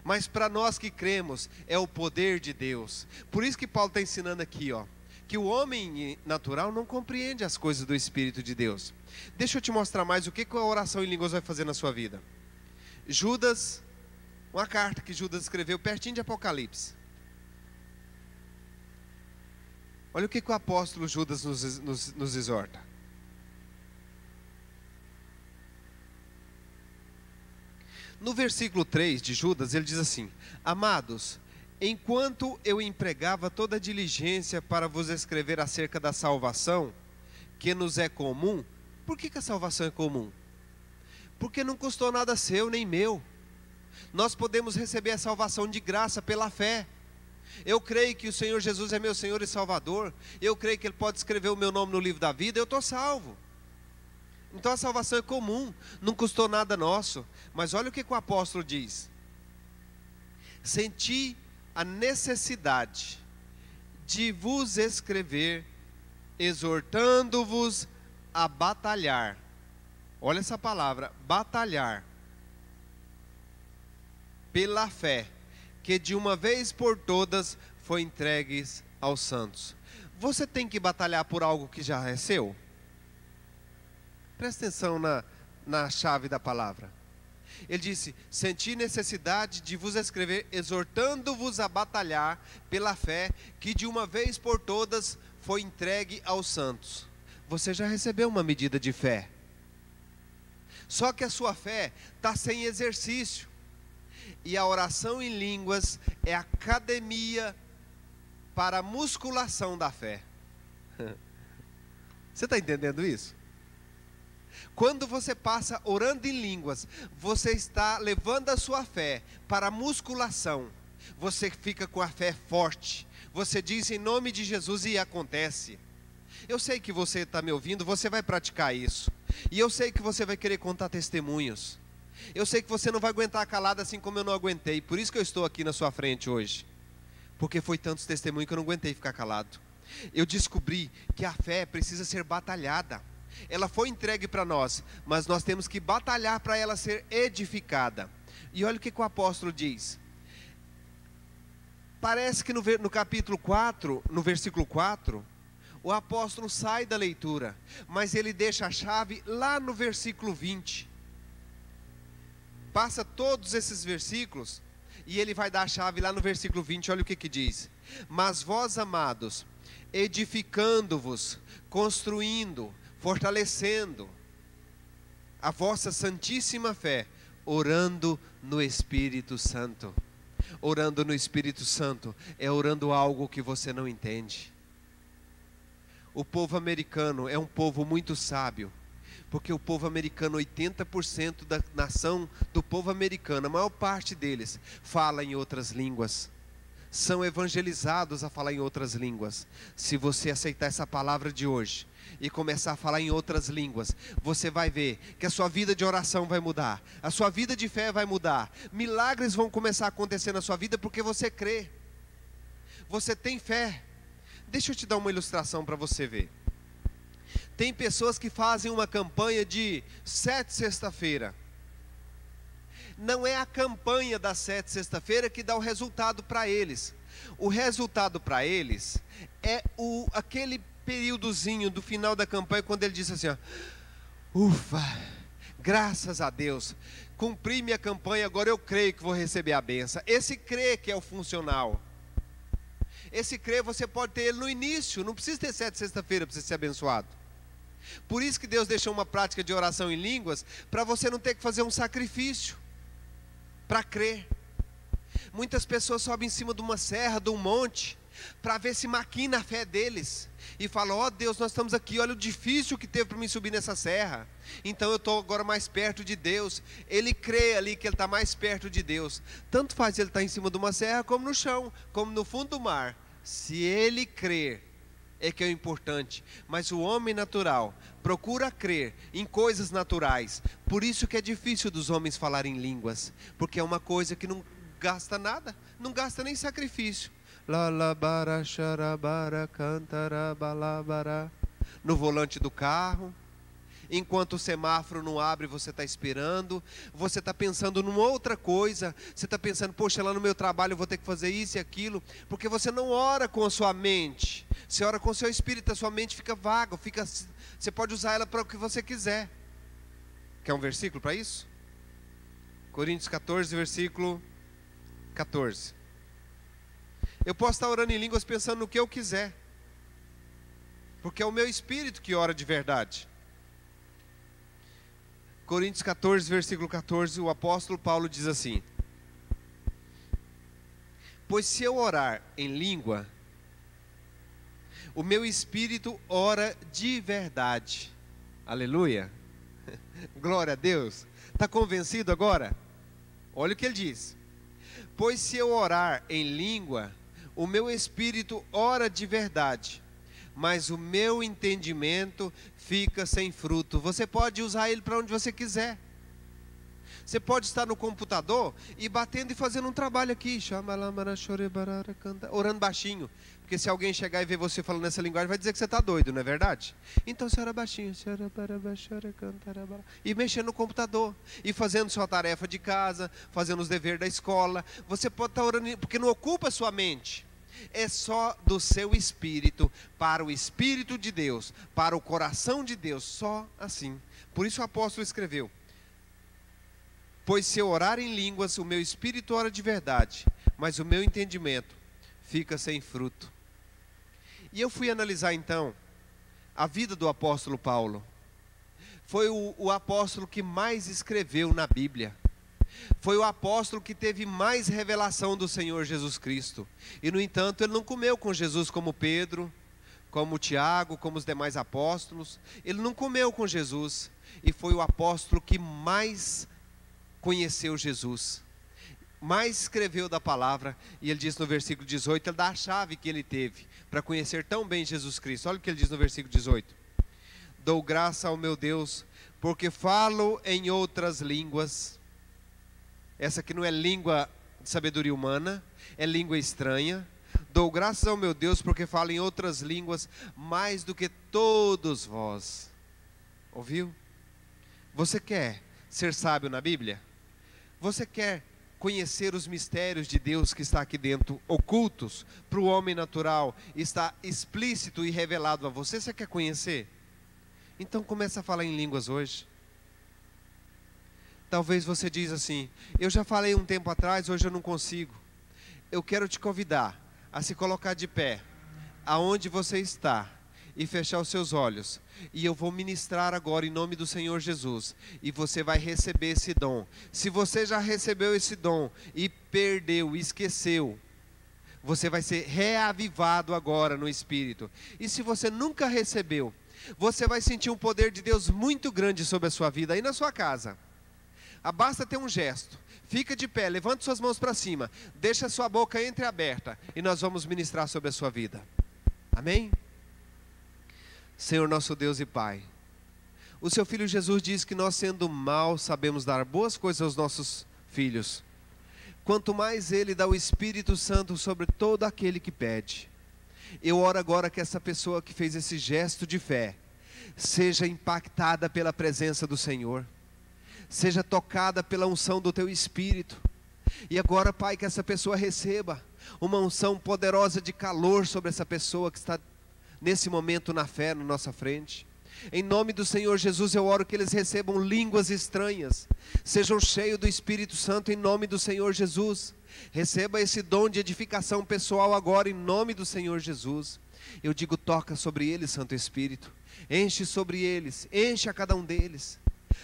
mas para nós que cremos, é o poder de Deus. Por isso que Paulo está ensinando aqui, ó, que o homem natural não compreende as coisas do Espírito de Deus. Deixa eu te mostrar mais o que a oração em línguas vai fazer na sua vida. Judas, uma carta que Judas escreveu pertinho de Apocalipse. Olha o que o apóstolo Judas nos exorta. No versículo 3 de Judas, ele diz assim: amados, enquanto eu empregava toda diligência para vos escrever acerca da salvação, que nos é comum. Por que a salvação é comum? Porque não custou nada seu nem meu. Nós podemos receber a salvação de graça pela fé. Eu creio que o Senhor Jesus é meu Senhor e Salvador. Eu creio que Ele pode escrever o meu nome no livro da vida. Eu estou salvo. Então a salvação é comum, não custou nada nosso. Mas olha o que o apóstolo diz: senti a necessidade de vos escrever, exortando-vos a batalhar Olha essa palavra, batalhar pela fé, que de uma vez por todas foi entregue aos santos. Você tem que batalhar por algo que já é seu? Presta atenção na chave da palavra. Ele disse: senti necessidade de vos escrever, exortando-vos a batalhar pela fé, que de uma vez por todas foi entregue aos santos. Você já recebeu uma medida de fé. Só que a sua fé está sem exercício. E a oração em línguas é a academia para a musculação da fé. Você está entendendo isso? Quando você passa orando em línguas, você está levando a sua fé para a musculação. Você fica com a fé forte. Você diz em nome de Jesus e acontece. Eu sei que você está me ouvindo, você vai praticar isso. E eu sei que você vai querer contar testemunhos. Eu sei que você não vai aguentar calado assim como eu não aguentei. Por isso que eu estou aqui na sua frente hoje. Porque foi tantos testemunhos que eu não aguentei ficar calado. Eu descobri que a fé precisa ser batalhada. Ela foi entregue para nós, mas nós temos que batalhar para ela ser edificada. E olha o que o apóstolo diz. Parece que no capítulo 4, no versículo 4, o apóstolo sai da leitura, mas ele deixa a chave lá no versículo 20. Passa todos esses versículos e ele vai dar a chave lá no versículo 20. Olha o que diz: mas vós, amados, edificando-vos, construindo, fortalecendo a vossa santíssima fé, orando no Espírito Santo. Orando no Espírito Santo é orando algo que você não entende. O povo americano é um povo muito sábio, porque o povo americano, 80% da nação do povo americano, a maior parte deles, fala em outras línguas. São evangelizados a falar em outras línguas. Se você aceitar essa palavra de hoje e começar a falar em outras línguas, você vai ver que a sua vida de oração vai mudar, a sua vida de fé vai mudar, milagres vão começar a acontecer na sua vida porque você crê, você tem fé. Deixa eu te dar uma ilustração para você ver. Tem pessoas que fazem uma campanha de 7 sexta-feira. Não é a campanha das 7 sexta-feira que dá o resultado para eles. O resultado para eles é aquele períodozinho do final da campanha, quando ele diz assim, ó, ufa, graças a Deus, cumpri minha campanha, agora eu creio que vou receber a bênção. Esse crer que é o funcional. Esse crer você pode ter ele no início, não precisa ter 7 sexta-feira para você ser abençoado. Por isso que Deus deixou uma prática de oração em línguas, para você não ter que fazer um sacrifício para crer. Muitas pessoas sobem em cima de uma serra, de um monte, para ver se maquina a fé deles, e falam, ó Deus, nós estamos aqui, olha o difícil que teve para mim subir nessa serra, então eu estou agora mais perto de Deus. Ele crê ali que ele está mais perto de Deus. Tanto faz ele estar em cima de uma serra, como no chão, como no fundo do mar. Se ele crer, é que é o importante. Mas o homem natural procura crer em coisas naturais. Por isso que é difícil dos homens falarem línguas, porque é uma coisa que não gasta nada, não gasta nem sacrifício. No volante do carro, enquanto o semáforo não abre, você está esperando, você está pensando numa outra coisa, você está pensando, poxa, lá no meu trabalho eu vou ter que fazer isso e aquilo, porque você não ora com a sua mente, você ora com o seu espírito, a sua mente fica vaga, você pode usar ela para o que você quiser. Quer um versículo para isso? Coríntios 14, versículo 14. Eu posso estar orando em línguas pensando no que eu quiser, porque é o meu espírito que ora de verdade. Coríntios 14, versículo 14, o apóstolo Paulo diz assim: pois se eu orar em língua, o meu espírito ora de verdade. Aleluia. Glória a Deus. Está convencido agora? Olha o que ele diz. Pois se eu orar em língua, o meu espírito ora de verdade, mas o meu entendimento fica sem fruto. Você pode usar ele para onde você quiser. Você pode estar no computador e batendo e fazendo um trabalho aqui, orando baixinho. Porque se alguém chegar e ver você falando essa linguagem, vai dizer que você está doido, não é verdade? Então você ora baixinho, e mexendo no computador, e fazendo sua tarefa de casa, fazendo os deveres da escola. Você pode estar orando, porque não ocupa a sua mente. É só do seu espírito, para o Espírito de Deus, para o coração de Deus, só assim. Por isso o apóstolo escreveu: pois se eu orar em línguas, o meu espírito ora de verdade, mas o meu entendimento fica sem fruto. E eu fui analisar então a vida do apóstolo Paulo. Foi o apóstolo que mais escreveu na Bíblia. Foi o apóstolo que teve mais revelação do Senhor Jesus Cristo. E no entanto ele não comeu com Jesus como Pedro, como Tiago, como os demais apóstolos. Ele não comeu com Jesus. E foi o apóstolo que mais conheceu Jesus, mais escreveu da palavra. E ele diz no versículo 18, ele dá a chave que ele teve para conhecer tão bem Jesus Cristo. Olha o que ele diz no versículo 18: dou graça ao meu Deus, porque falo em outras línguas. Essa aqui não é língua de sabedoria humana, é língua estranha. Dou graças ao meu Deus, porque falo em outras línguas mais do que todos vós. Ouviu? Você quer ser sábio na Bíblia? Você quer conhecer os mistérios de Deus que está aqui dentro, ocultos para o homem natural, está explícito e revelado a você? Você quer conhecer? Então começa a falar em línguas hoje. Talvez você diz assim: eu já falei um tempo atrás, hoje eu não consigo. Eu quero te convidar a se colocar de pé, aonde você está, e fechar os seus olhos. E eu vou ministrar agora em nome do Senhor Jesus. E você vai receber esse dom. Se você já recebeu esse dom e perdeu, esqueceu, você vai ser reavivado agora no Espírito. E se você nunca recebeu, você vai sentir um poder de Deus muito grande sobre a sua vida, aí na sua casa. Basta ter um gesto. Fica de pé, levante suas mãos para cima, deixa a sua boca entreaberta, e nós vamos ministrar sobre a sua vida. Amém? Senhor nosso Deus e Pai, o seu Filho Jesus diz que nós, sendo maus, sabemos dar boas coisas aos nossos filhos. Quanto mais Ele dá o Espírito Santo sobre todo aquele que pede. Eu oro agora que essa pessoa que fez esse gesto de fé seja impactada pela presença do Senhor, seja tocada pela unção do Teu Espírito. E agora, Pai, que essa pessoa receba uma unção poderosa de calor sobre essa pessoa que está nesse momento na fé, na nossa frente. Em nome do Senhor Jesus, eu oro que eles recebam línguas estranhas, sejam cheios do Espírito Santo em nome do Senhor Jesus. Receba esse dom de edificação pessoal agora em nome do Senhor Jesus. Eu digo: toca sobre eles, Santo Espírito, enche sobre eles, enche a cada um deles,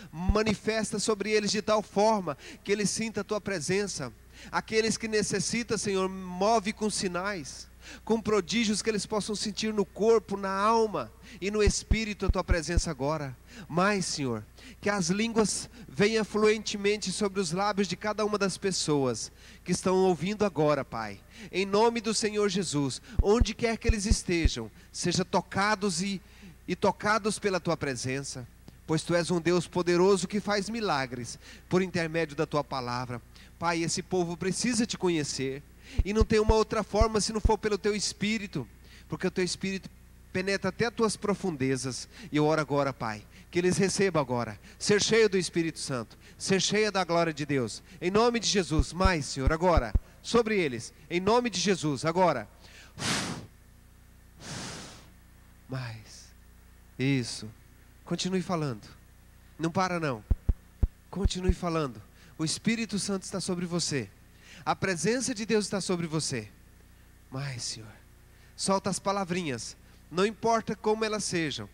manifesta sobre eles de tal forma que eles sintam a Tua presença. Aqueles que necessitam, Senhor, move com sinais, com prodígios, que eles possam sentir no corpo, na alma e no espírito a Tua presença agora. Mas, Senhor, que as línguas venham fluentemente sobre os lábios de cada uma das pessoas que estão ouvindo agora, Pai. Em nome do Senhor Jesus, onde quer que eles estejam, sejam tocados e tocados pela Tua presença, pois Tu és um Deus poderoso que faz milagres por intermédio da Tua palavra. Pai, esse povo precisa Te conhecer, e não tem uma outra forma se não for pelo Teu Espírito, porque o Teu Espírito penetra até as Tuas profundezas. E eu oro agora, Pai, que eles recebam agora, ser cheio do Espírito Santo, ser cheia da glória de Deus, em nome de Jesus. Mais, Senhor, agora, sobre eles, em nome de Jesus, agora. Mais, isso, continue falando, não para não, continue falando. O Espírito Santo está sobre você, a presença de Deus está sobre você. Mas, Senhor, solta as palavrinhas, não importa como elas sejam.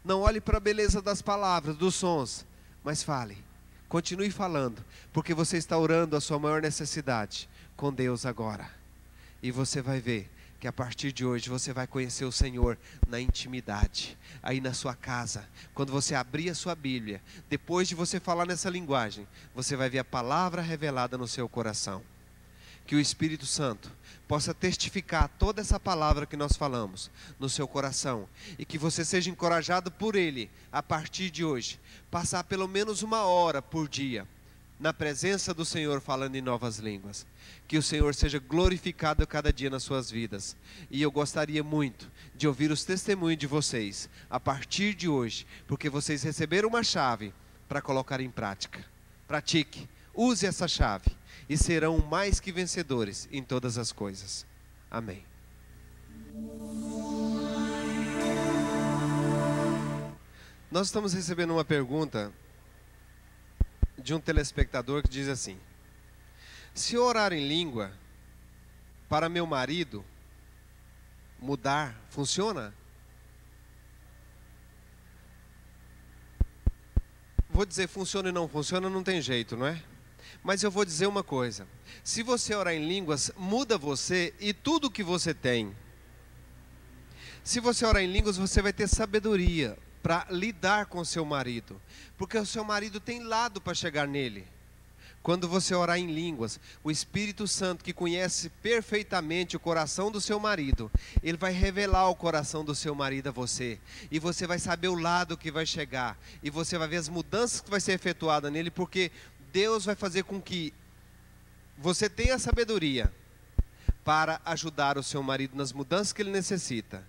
Não olhe para a beleza das palavras, dos sons, mas fale, continue falando, porque você está orando a sua maior necessidade com Deus agora. E você vai ver que a partir de hoje você vai conhecer o Senhor na intimidade, aí na sua casa. Quando você abrir a sua Bíblia, depois de você falar nessa linguagem, você vai ver a palavra revelada no seu coração. Que o Espírito Santo possa testificar toda essa palavra que nós falamos no seu coração, e que você seja encorajado por Ele, a partir de hoje, passar pelo menos 1 hora por dia na presença do Senhor, falando em novas línguas. Que o Senhor seja glorificado cada dia nas suas vidas. E eu gostaria muito de ouvir os testemunhos de vocês a partir de hoje, porque vocês receberam uma chave para colocar em prática. Pratique, use essa chave e serão mais que vencedores em todas as coisas. Amém. Nós estamos recebendo uma pergunta de um telespectador que diz assim: se eu orar em língua para meu marido mudar, funciona? Vou dizer funciona e não funciona, não tem jeito, não é? Mas eu vou dizer uma coisa: se você orar em línguas, muda você e tudo que você tem. Se você orar em línguas, você vai ter sabedoria para lidar com seu marido, porque o seu marido tem lado para chegar nele. Quando você orar em línguas, o Espírito Santo, que conhece perfeitamente o coração do seu marido, ele vai revelar o coração do seu marido a você, e você vai saber o lado que vai chegar, e você vai ver as mudanças que vai ser efetuada nele, porque Deus vai fazer com que você tenha sabedoria para ajudar o seu marido nas mudanças que ele necessita.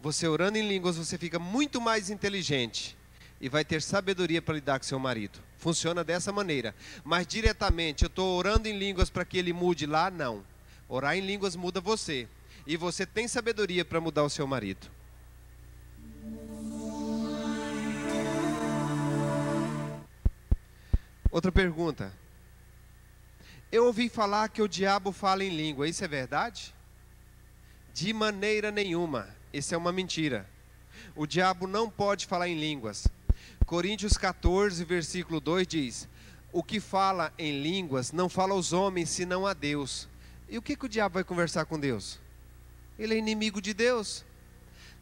Você orando em línguas, você fica muito mais inteligente e vai ter sabedoria para lidar com seu marido. Funciona dessa maneira. Mas diretamente, eu estou orando em línguas para que ele mude lá? Não. Orar em línguas muda você. E você tem sabedoria para mudar o seu marido. Outra pergunta. Eu ouvi falar que o diabo fala em língua. Isso é verdade? De maneira nenhuma. Isso é uma mentira. O diabo não pode falar em línguas. Coríntios 14, versículo 2 diz: o que fala em línguas não fala aos homens, senão a Deus. E o que o diabo vai conversar com Deus? Ele é inimigo de Deus.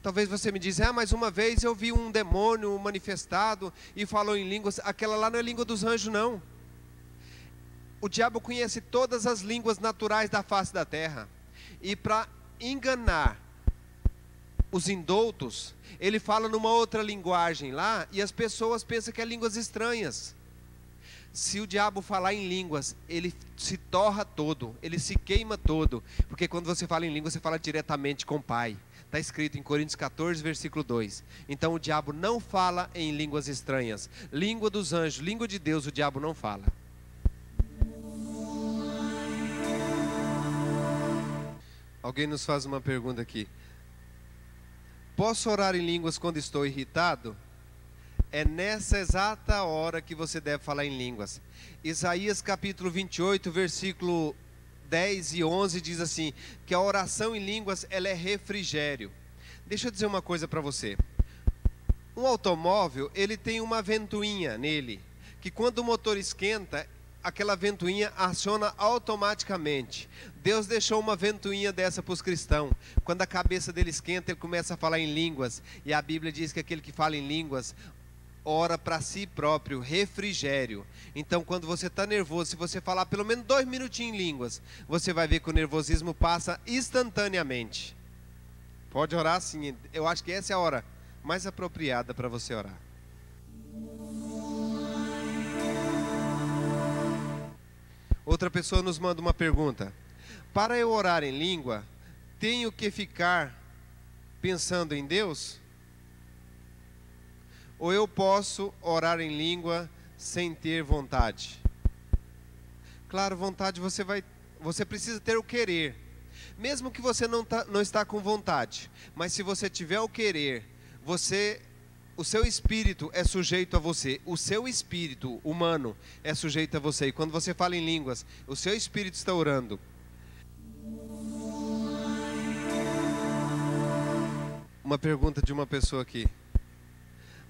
Talvez você me diz: mas uma vez eu vi um demônio manifestado e falou em línguas. Aquela lá não é língua dos anjos, não. O diabo conhece todas as línguas naturais da face da terra. E para enganar os indoutos, ele fala numa outra linguagem lá, e as pessoas pensam que é línguas estranhas. Se o diabo falar em línguas, ele se torra todo, ele se queima todo, porque quando você fala em línguas, você fala diretamente com o Pai. Está escrito em Coríntios 14, versículo 2. Então o diabo não fala em línguas estranhas. Língua dos anjos, língua de Deus, o diabo não fala. Alguém nos faz uma pergunta aqui: posso orar em línguas quando estou irritado? É nessa exata hora que você deve falar em línguas. Isaías capítulo 28, versículo 10 e 11 diz assim, que a oração em línguas, ela é refrigério. Deixa eu dizer uma coisa para você. Um automóvel, ele tem uma ventoinha nele, que quando o motor esquenta, aquela ventoinha aciona automaticamente. Deus deixou uma ventoinha dessa para os cristãos. Quando a cabeça dele esquenta, ele começa a falar em línguas. E a Bíblia diz que aquele que fala em línguas ora para si próprio, refrigério. Então quando você está nervoso, se você falar pelo menos 2 minutinhos em línguas, você vai ver que o nervosismo passa instantaneamente. Pode orar sim. Eu acho que essa é a hora mais apropriada para você orar. Outra pessoa nos manda uma pergunta: para eu orar em língua, tenho que ficar pensando em Deus? Ou eu posso orar em língua sem ter vontade? Claro, vontade você precisa ter o querer. Mesmo que você não está com vontade, mas se você tiver o querer, o seu espírito é sujeito a você. O seu espírito humano é sujeito a você. E quando você fala em línguas, o seu espírito está orando. Uma pergunta de uma pessoa aqui: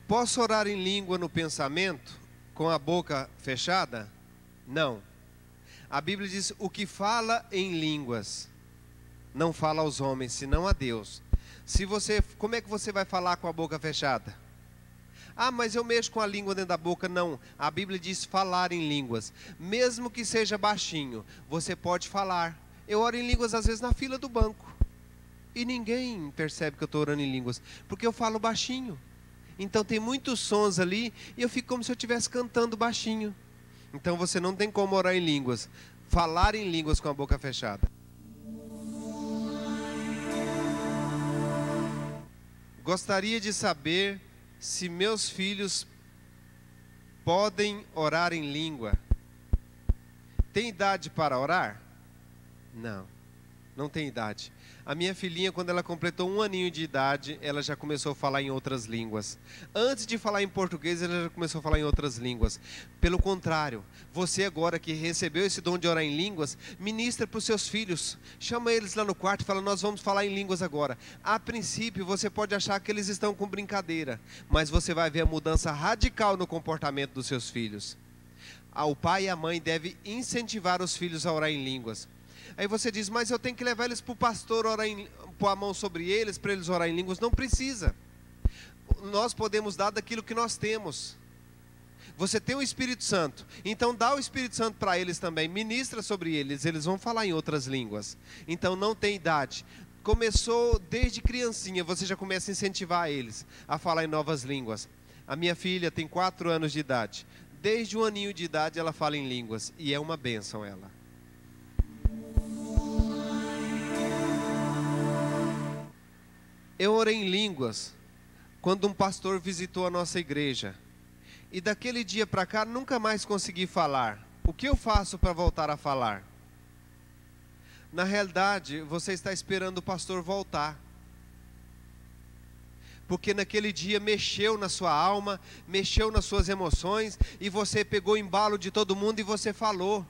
posso orar em língua no pensamento, com a boca fechada? Não. A Bíblia diz: o que fala em línguas não fala aos homens, senão a Deus. Como é que você vai falar com a boca fechada? Mas eu mexo com a língua dentro da boca. Não, a Bíblia diz falar em línguas. Mesmo que seja baixinho, você pode falar. Eu oro em línguas às vezes na fila do banco, e ninguém percebe que eu estou orando em línguas, porque eu falo baixinho. Então tem muitos sons ali, e eu fico como se eu estivesse cantando baixinho. Então você não tem como orar em línguas, falar em línguas com a boca fechada. Gostaria de saber se meus filhos podem orar em língua. Tem idade para orar? Não, não tem idade. A minha filhinha, quando ela completou 1 aninho de idade, ela já começou a falar em outras línguas. Antes de falar em português, ela já começou a falar em outras línguas. Pelo contrário, você agora que recebeu esse dom de orar em línguas, ministra para os seus filhos. Chama eles lá no quarto e fala, nós vamos falar em línguas agora. A princípio, você pode achar que eles estão com brincadeira, mas você vai ver a mudança radical no comportamento dos seus filhos. O pai e a mãe devem incentivar os filhos a orar em línguas. Aí você diz, mas eu tenho que levar eles para o pastor pôr a mão sobre eles, para eles orar em línguas. Não precisa. Nós podemos dar daquilo que nós temos. Você tem o Espírito Santo, então dá o Espírito Santo para eles também. Ministra sobre eles, eles vão falar em outras línguas. Então não tem idade. Começou desde criancinha, você já começa a incentivar eles a falar em novas línguas. A minha filha tem 4 anos de idade. Desde 1 aninho de idade ela fala em línguas. E é uma bênção ela. Eu orei em línguas quando um pastor visitou a nossa igreja. E daquele dia para cá nunca mais consegui falar. O que eu faço para voltar a falar? Na realidade, você está esperando o pastor voltar. Porque naquele dia mexeu na sua alma, mexeu nas suas emoções, e você pegou o embalo de todo mundo e você falou.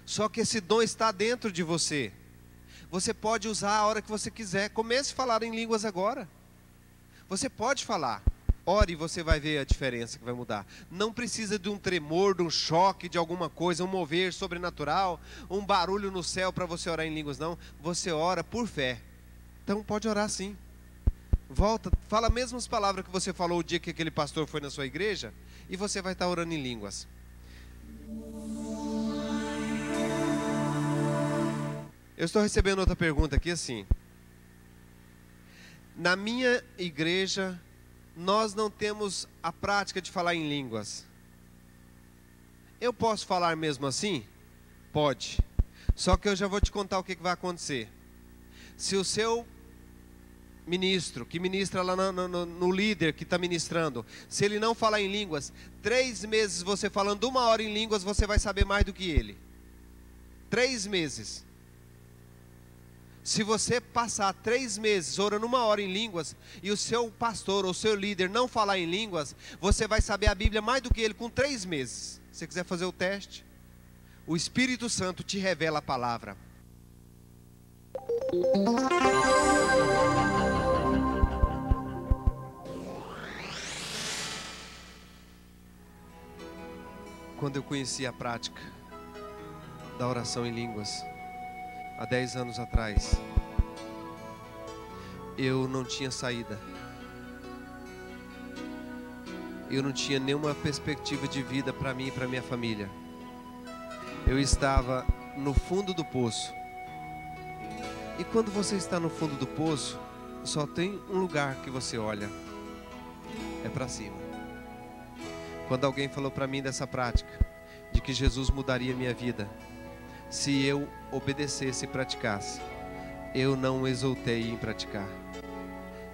Só que esse dom está dentro de você. Você pode usar a hora que você quiser. Comece a falar em línguas agora. Você pode falar. Ore e você vai ver a diferença que vai mudar. Não precisa de um tremor, de um choque, de alguma coisa, um mover sobrenatural, um barulho no céu para você orar em línguas, não. Você ora por fé. Então pode orar sim. Volta, fala as mesmas palavras que você falou o dia que aquele pastor foi na sua igreja, e você vai estar orando em línguas. Eu estou recebendo outra pergunta aqui assim. Na minha igreja, nós não temos a prática de falar em línguas. Eu posso falar mesmo assim? Pode. Só que eu já vou te contar o que vai acontecer. Se o seu ministro, que ministra lá no líder que está ministrando, se ele não falar em línguas, 3 meses você falando 1 hora em línguas, você vai saber mais do que ele. 3 meses. Se você passar 3 meses orando 1 hora em línguas, e o seu pastor ou o seu líder não falar em línguas, você vai saber a Bíblia mais do que ele com 3 meses. Se você quiser fazer o teste, o Espírito Santo te revela a palavra. Quando eu conheci a prática da oração em línguas, há 10 anos atrás, eu não tinha saída. Eu não tinha nenhuma perspectiva de vida para mim e para minha família. Eu estava no fundo do poço. E quando você está no fundo do poço, só tem um lugar que você olha. É para cima. Quando alguém falou para mim dessa prática, de que Jesus mudaria minha vida, se eu obedecesse e praticasse, eu não exultei em praticar.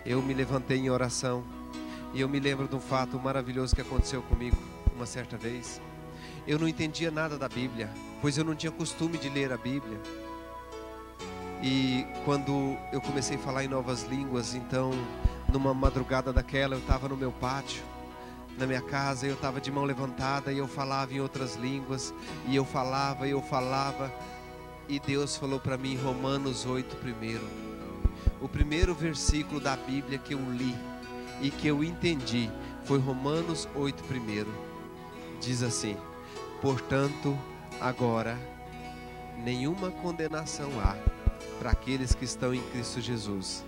Eu me levantei em oração, e eu me lembro de um fato maravilhoso que aconteceu comigo uma certa vez. Eu não entendia nada da Bíblia, pois eu não tinha costume de ler a Bíblia. E quando eu comecei a falar em novas línguas, então, numa madrugada daquela, eu estava no meu pátio, na minha casa, eu estava de mão levantada, e eu falava em outras línguas, e eu falava, e Deus falou para mim em Romanos 8 primeiro. O primeiro versículo da Bíblia que eu li e que eu entendi foi Romanos 8 primeiro. Diz assim: portanto, agora, nenhuma condenação há para aqueles que estão em Cristo Jesus,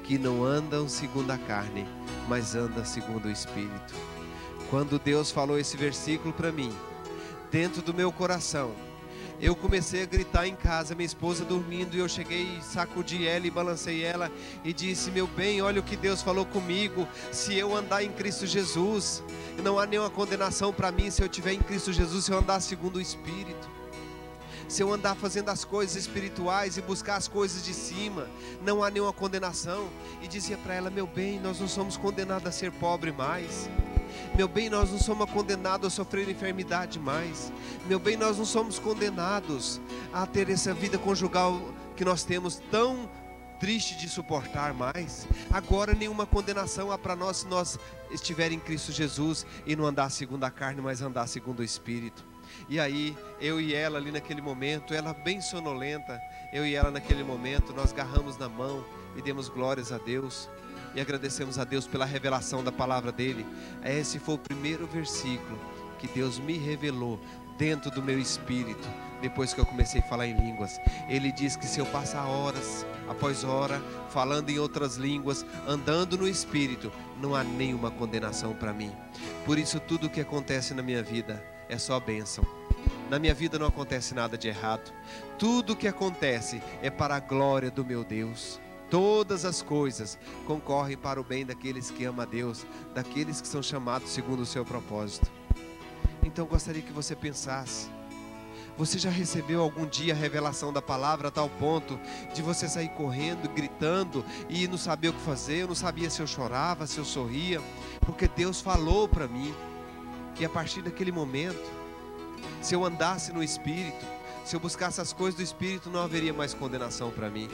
que não andam segundo a carne, mas andam segundo o Espírito. Quando Deus falou esse versículo para mim, dentro do meu coração, Eu comecei a gritar em casa, minha esposa dormindo, e eu cheguei, sacudi ela e balancei ela e disse: meu bem, olha o que Deus falou comigo. Se eu andar em Cristo Jesus, não há nenhuma condenação para mim. Se eu estiver em Cristo Jesus, se eu andar segundo o Espírito, se eu andar fazendo as coisas espirituais e buscar as coisas de cima, não há nenhuma condenação. E dizia para ela: meu bem, nós não somos condenados a ser pobre mais. Meu bem, nós não somos condenados a sofrer enfermidade mais. Meu bem, nós não somos condenados a ter essa vida conjugal que nós temos tão triste de suportar mais. Agora nenhuma condenação há para nós se nós estiver em Cristo Jesus e não andar segundo a carne, mas andar segundo o Espírito. E aí, eu e ela ali naquele momento, ela bem sonolenta, eu e ela naquele momento, nós agarramos na mão e demos glórias a Deus. E agradecemos a Deus pela revelação da palavra dele. Esse foi o primeiro versículo que Deus me revelou dentro do meu espírito, depois que eu comecei a falar em línguas. Ele diz que se eu passar horas após hora falando em outras línguas, andando no espírito, não há nenhuma condenação para mim. Por isso tudo o que acontece na minha vida é só bênção. Na minha vida não acontece nada de errado. Tudo o que acontece é para a glória do meu Deus. Todas as coisas concorrem para o bem daqueles que amam a Deus, daqueles que são chamados segundo o seu propósito. Então gostaria que você pensasse: você já recebeu algum dia a revelação da palavra a tal ponto de você sair correndo, gritando e não saber o que fazer? Eu não sabia se eu chorava, se eu sorria, porque Deus falou para mim que a partir daquele momento, se eu andasse no Espírito, se eu buscasse as coisas do Espírito, não haveria mais condenação para mim.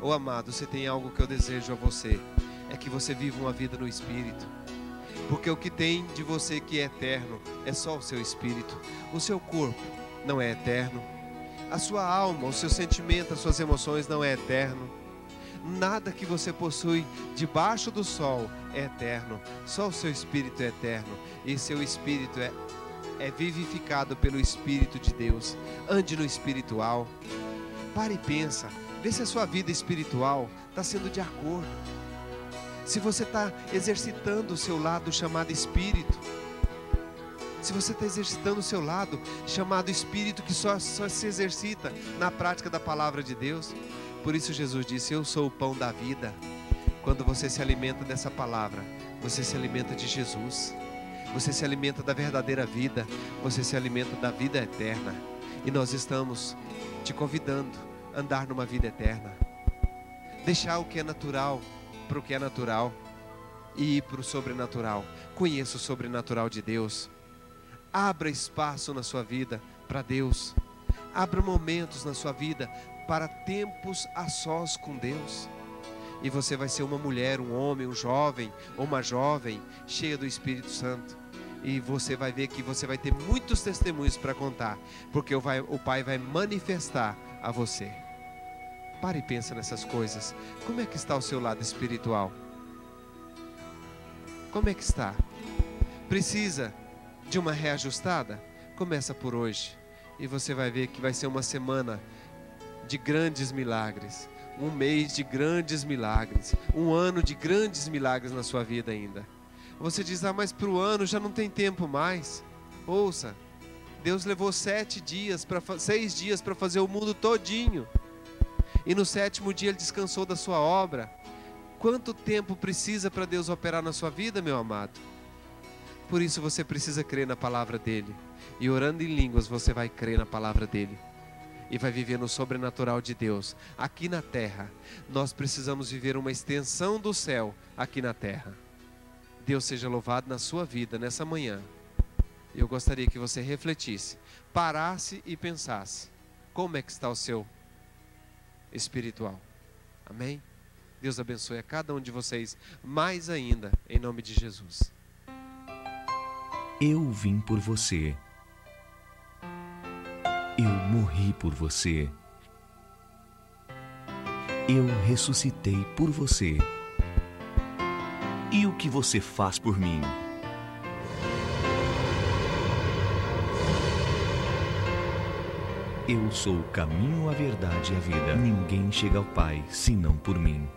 Oh amado, se tem algo que eu desejo a você, é que você viva uma vida no Espírito. Porque o que tem de você que é eterno é só o seu Espírito. O seu corpo não é eterno. A sua alma, o seu sentimento, as suas emoções não é eterno. Nada que você possui debaixo do sol é eterno. Só o seu Espírito é eterno. E seu Espírito é vivificado pelo Espírito de Deus. Ande no espiritual. Pare e pensa. Vê se a sua vida espiritual está sendo de acordo. Se você está exercitando o seu lado chamado Espírito. Se você está exercitando o seu lado chamado Espírito, que só se exercita na prática da palavra de Deus. Por isso Jesus disse: eu sou o pão da vida. Quando você se alimenta dessa palavra, você se alimenta de Jesus. Você se alimenta da verdadeira vida. Você se alimenta da vida eterna. E nós estamos te convidando andar numa vida eterna. Deixar o que é natural para o que é natural e ir para o sobrenatural. Conheça o sobrenatural de Deus. Abra espaço na sua vida para Deus. Abra momentos na sua vida para tempos a sós com Deus. E você vai ser uma mulher, um homem, um jovem ou uma jovem cheia do Espírito Santo. E você vai ver que você vai ter muitos testemunhos para contar, porque o Pai vai manifestar a você. Pare e pensa nessas coisas. Como é que está o seu lado espiritual? Como é que está? Precisa de uma reajustada? Começa por hoje. E você vai ver que vai ser uma semana de grandes milagres. Um mês de grandes milagres. Um ano de grandes milagres na sua vida ainda. Você diz: ah, mas para o ano já não tem tempo mais. Ouça, Deus levou 6 dias para fazer o mundo todinho. E no 7º dia Ele descansou da sua obra. Quanto tempo precisa para Deus operar na sua vida, meu amado? Por isso você precisa crer na palavra dEle. E orando em línguas você vai crer na palavra dEle. E vai viver no sobrenatural de Deus. Aqui na terra, nós precisamos viver uma extensão do céu aqui na terra. Deus seja louvado na sua vida nessa manhã. Eu gostaria que você refletisse, parasse e pensasse: como é que está o seu espiritual? Amém? Deus abençoe a cada um de vocês mais ainda, em nome de Jesus. Eu vim por você. Eu morri por você. Eu ressuscitei por você. E o que você faz por mim? Eu sou o caminho, a verdade e a vida. Ninguém chega ao Pai senão por mim.